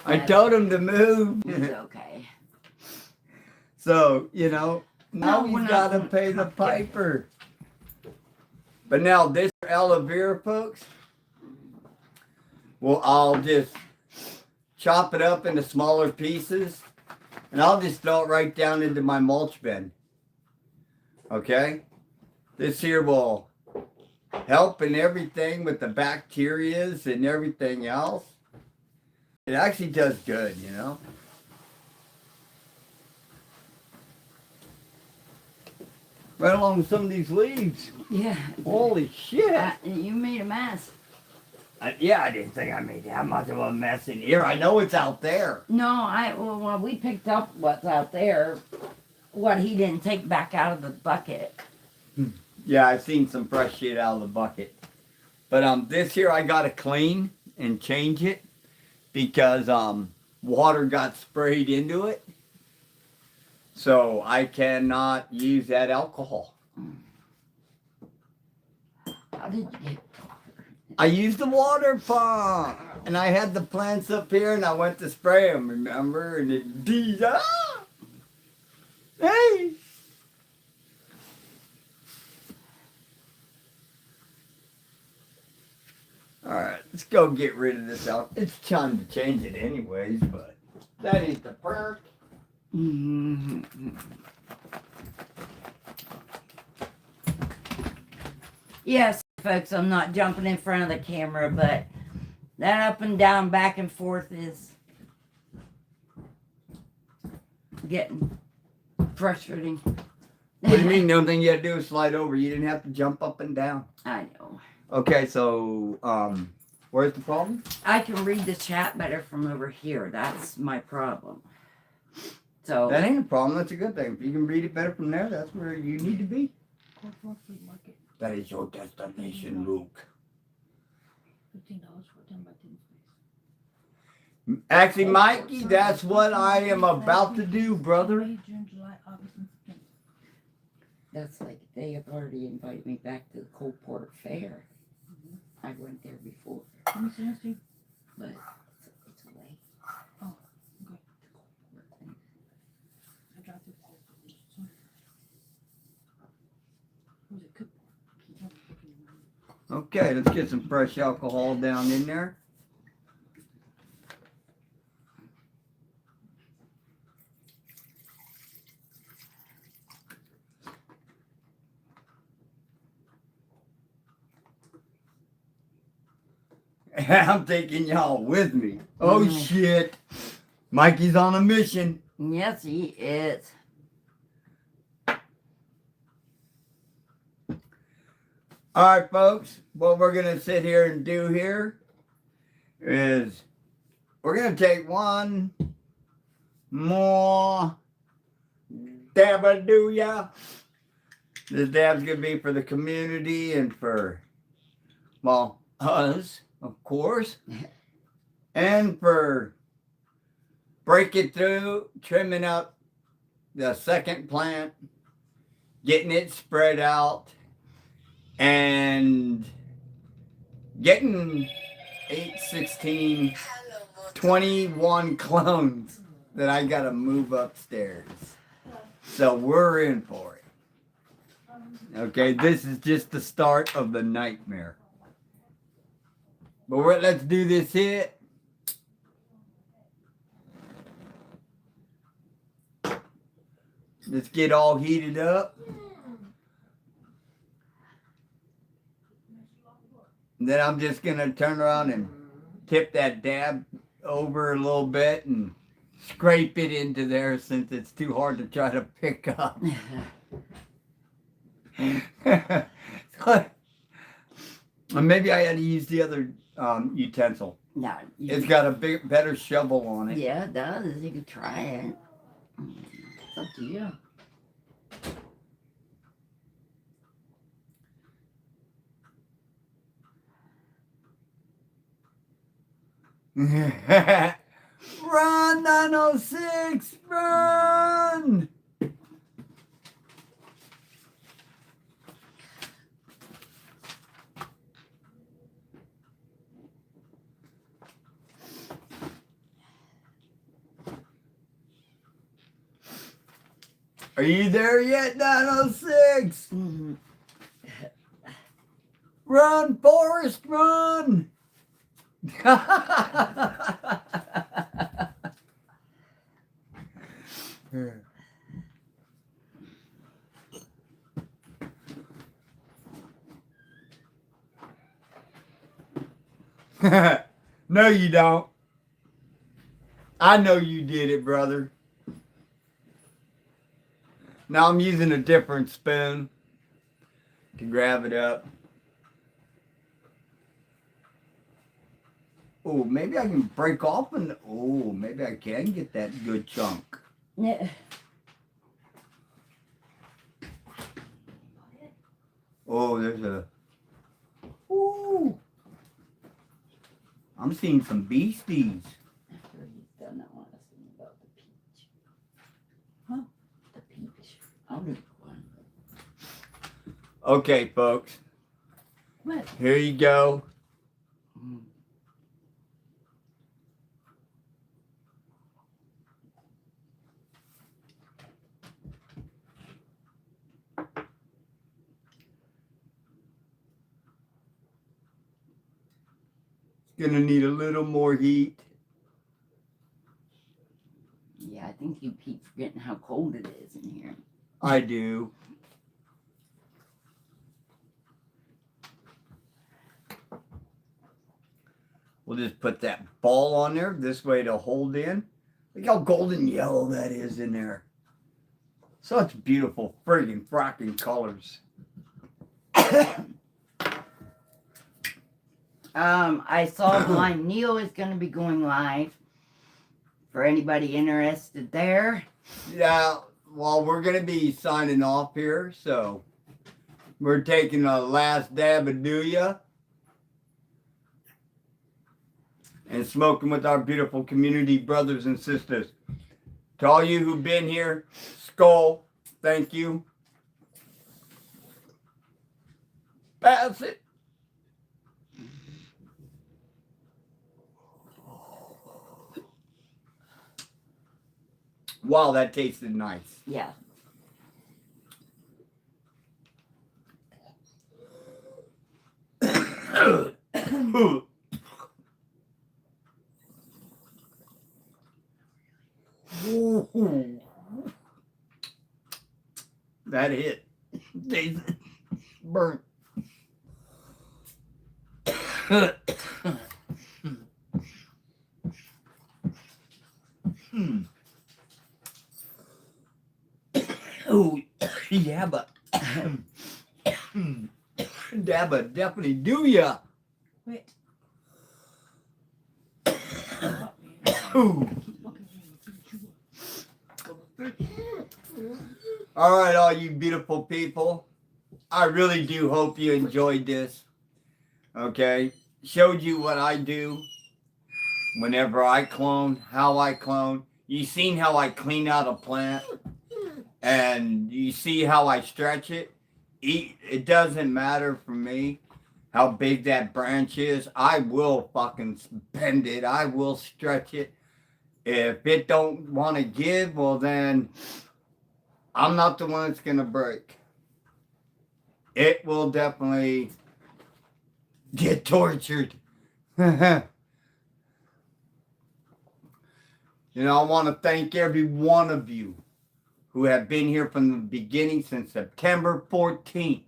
Speaker 1: I told him to move.
Speaker 3: It's okay.
Speaker 1: So, you know, now
Speaker 3: No, we're
Speaker 1: he's
Speaker 3: not
Speaker 1: got to pay the piper. But now this aloe vera, folks, well, I'll just chop it up into smaller pieces, and I'll just throw it right down into my mulch bin. Okay? This here will help in everything with the bacterias and everything else. It actually does good, you know? Right along with some of these leaves.
Speaker 3: Yeah.
Speaker 1: Holy shit.
Speaker 3: You made a mess.
Speaker 1: Yeah, I didn't think I made that much of a mess in here. I know it's out there.
Speaker 3: No, well, we picked up what's out there. What he didn't take back out of the bucket.
Speaker 1: Yeah, I've seen some fresh shit out of the bucket. But this here I gotta clean and change it because water got sprayed into it. So I cannot use that alcohol.
Speaker 3: How did you get?
Speaker 1: I used the water pump, and I had the plants up here, and I went to spray them. Remember? And it hey. All right, let's go get rid of this out. It's time to change it anyways, but that ain't the perk.
Speaker 3: Yes, folks, I'm not jumping in front of the camera, but that up and down, back and forth is getting frustrating.
Speaker 1: What do you mean? The only thing you had to do was slide over. You didn't have to jump up and down.
Speaker 3: I know.
Speaker 1: Okay, so where's the problem?
Speaker 3: I can read the chat better from over here. That's my problem. So
Speaker 1: That ain't a problem. That's a good thing. If you can read it better from there, that's where you need to be.
Speaker 5: Cold War Flea Market,
Speaker 1: That is your destination, Luke.
Speaker 5: $15 for a 10 by 10 space.
Speaker 1: Actually, Mikey, that's what I am about to do, brother.
Speaker 5: May, June, July, August, and September.
Speaker 3: that's like they have already invited me back to the Coalport Fair. I went there before,
Speaker 5: Let me see, let's see.
Speaker 3: but it's away.
Speaker 5: Oh, okay.
Speaker 3: The Coalport thing.
Speaker 5: I dropped it. So, was it cooked?
Speaker 1: Okay, let's get some fresh alcohol down in there. I'm taking y'all with me. Oh shit. Mikey's on a mission.
Speaker 3: Yes, he is.
Speaker 1: All right, folks, what we're going to sit here and do here is we're going to take one more dabba-doo-ya. This dab's going to be for the community and for, well, us, of course, and for break it through, trimming out the second plant, getting it spread out, and getting 8, 16, 21 clones that I gotta move upstairs. So we're in for it. Okay, this is just the start of the nightmare. But let's do this hit. Let's get all heated up. And then I'm just going to turn around and tip that dab over a little bit and scrape it into there since it's too hard to try to pick up. And maybe I had to use the other utensil.
Speaker 3: No,
Speaker 1: It's got a better shovel on it.
Speaker 3: yeah, it does. You could try it. It's up to you.
Speaker 1: Run, 906, run! Are you there yet, 906?
Speaker 3: Mhm.
Speaker 1: Run, Forrest, run! No, you don't. I know you did it, brother. Now I'm using a different spoon to grab it up. Oh, maybe I can break off and oh, maybe I can get that good chunk.
Speaker 3: Yeah.
Speaker 1: Oh, there's a. Ooh. I'm seeing some beasties.
Speaker 3: After he's done, I want to see about the peach.
Speaker 5: Huh?
Speaker 3: The peach. I'll do one.
Speaker 1: Okay, folks.
Speaker 5: What?
Speaker 1: Here you go.
Speaker 3: Mm.
Speaker 1: Gonna need a little more heat.
Speaker 3: Yeah, I think you keep forgetting how cold it is in here.
Speaker 1: I do. We'll just put that ball on there. This way to hold in. Look how golden yellow that is in there. Such beautiful friggin' fracking colors.
Speaker 3: I saw Blind Neil is going to be going live. For anybody interested there.
Speaker 1: Yeah, well, we're going to be signing off here, so we're taking a last dab of New Ya and smoking with our beautiful community brothers and sisters. To all you who've been here, Skull, thank you. Pass it. Wow, that tasted nice.
Speaker 3: Yeah.
Speaker 1: Ooh. That hit. Tasted burnt. Oh, yeah, but Dabba definitely do ya.
Speaker 5: Wait.
Speaker 1: Ooh. All right, all you beautiful people. I really do hope you enjoyed this. Okay, showed you what I do whenever I clone, how I clone. You seen how I clean out a plant, and you see how I stretch it. It doesn't matter for me how big that branch is. I will fucking bend it. I will stretch it. If it don't want to give, well then I'm not the one that's gonna break. It will definitely get tortured. I want to thank every one of you who have been here from the beginning since September 14th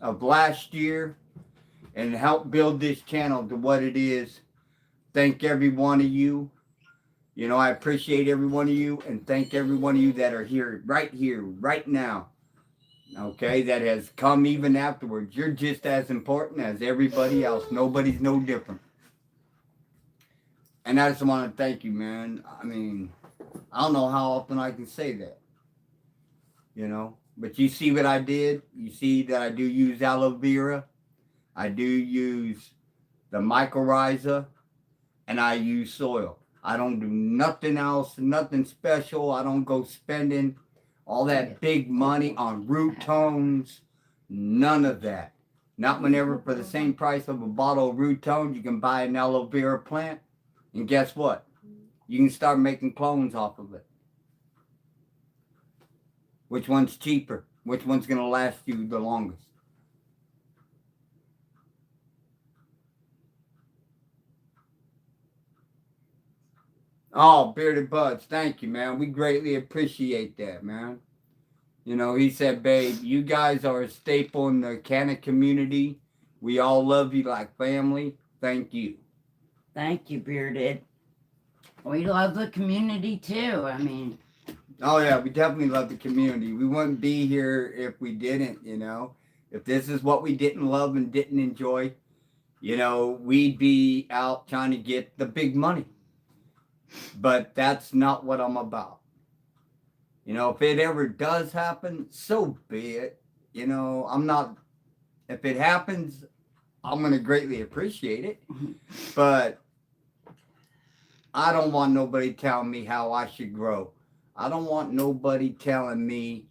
Speaker 1: of last year and helped build this channel to what it is. Thank every one of you. I appreciate every one of you and thank every one of you that are here, right now. Okay, that has come even afterwards. You're just as important as everybody else. Nobody's no different. And I just want to thank you, man. I mean, I don't know how often I can say that. But you see what I did? You see that I do use aloe vera. I do use the mycorrhiza. And I use soil. I don't do nothing else, nothing special. I don't go spending all that big money on root tones. None of that. Not whenever for the same price of a bottle of root tones, you can buy an aloe vera plant. And guess what? You can start making clones off of it. Which one's cheaper? Which one's going to last you the longest? Oh, Bearded Buds, thank you, man. We greatly appreciate that, man. He said, babe, you guys are a staple in the Canna community. We all love you like family. Thank you.
Speaker 3: Thank you, Bearded. We love the community too. I mean,
Speaker 1: oh yeah, we definitely love the community. We wouldn't be here if we didn't, If this is what we didn't love and didn't enjoy, we'd be out trying to get the big money. But that's not what I'm about. If it ever does happen, so be it. If it happens, I'm going to greatly appreciate it. But I don't want nobody telling me how I should grow. I don't want nobody telling me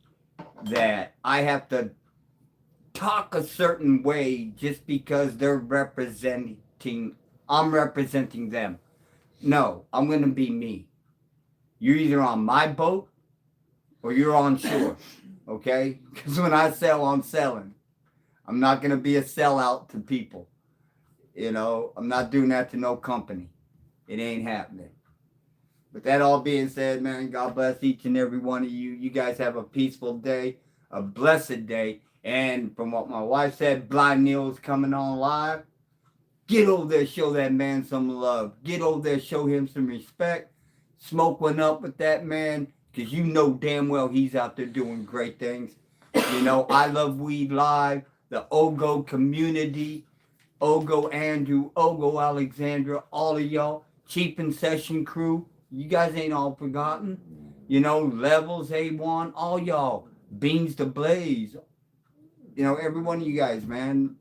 Speaker 1: that I have to talk a certain way just because I'm representing them. No, I'm going to be me. You're either on my boat or you're on shore, okay? Because when I sell, I'm selling. I'm not going to be a sellout to people. I'm not doing that to no company. It ain't happening. With that all being said, man, God bless each and every one of you. You guys have a peaceful day, a blessed day. And from what my wife said, Blind Neil is coming on live. Get over there, show that man some love. Get over there, show him some respect. smoke one up with that man, because you know damn well he's out there doing great things. You know, I Love Weed Live, the Ogo community, Ogo Andrew, Ogo Alexandra, all of y'all, Cheap and Session crew, you guys ain't all forgotten. You know, Levels A1, all y'all, Beans to Blaze, you know, every one of you guys, man,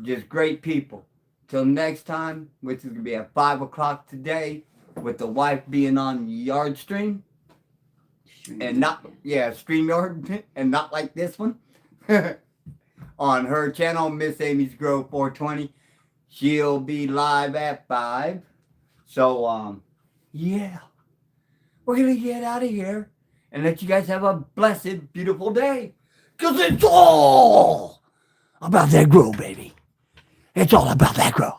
Speaker 1: just great people. Till next time, which is going to be at 5 o'clock today, with the wife being on Yard Stream. And not, yeah, StreamYard, and not like this one. On her channel, Miss Amy's Grow 420. She'll be live at 5. So, yeah. We're going to get out of here and let you guys have a blessed, beautiful day. Because it's all about that grow, baby. It's all about that grow.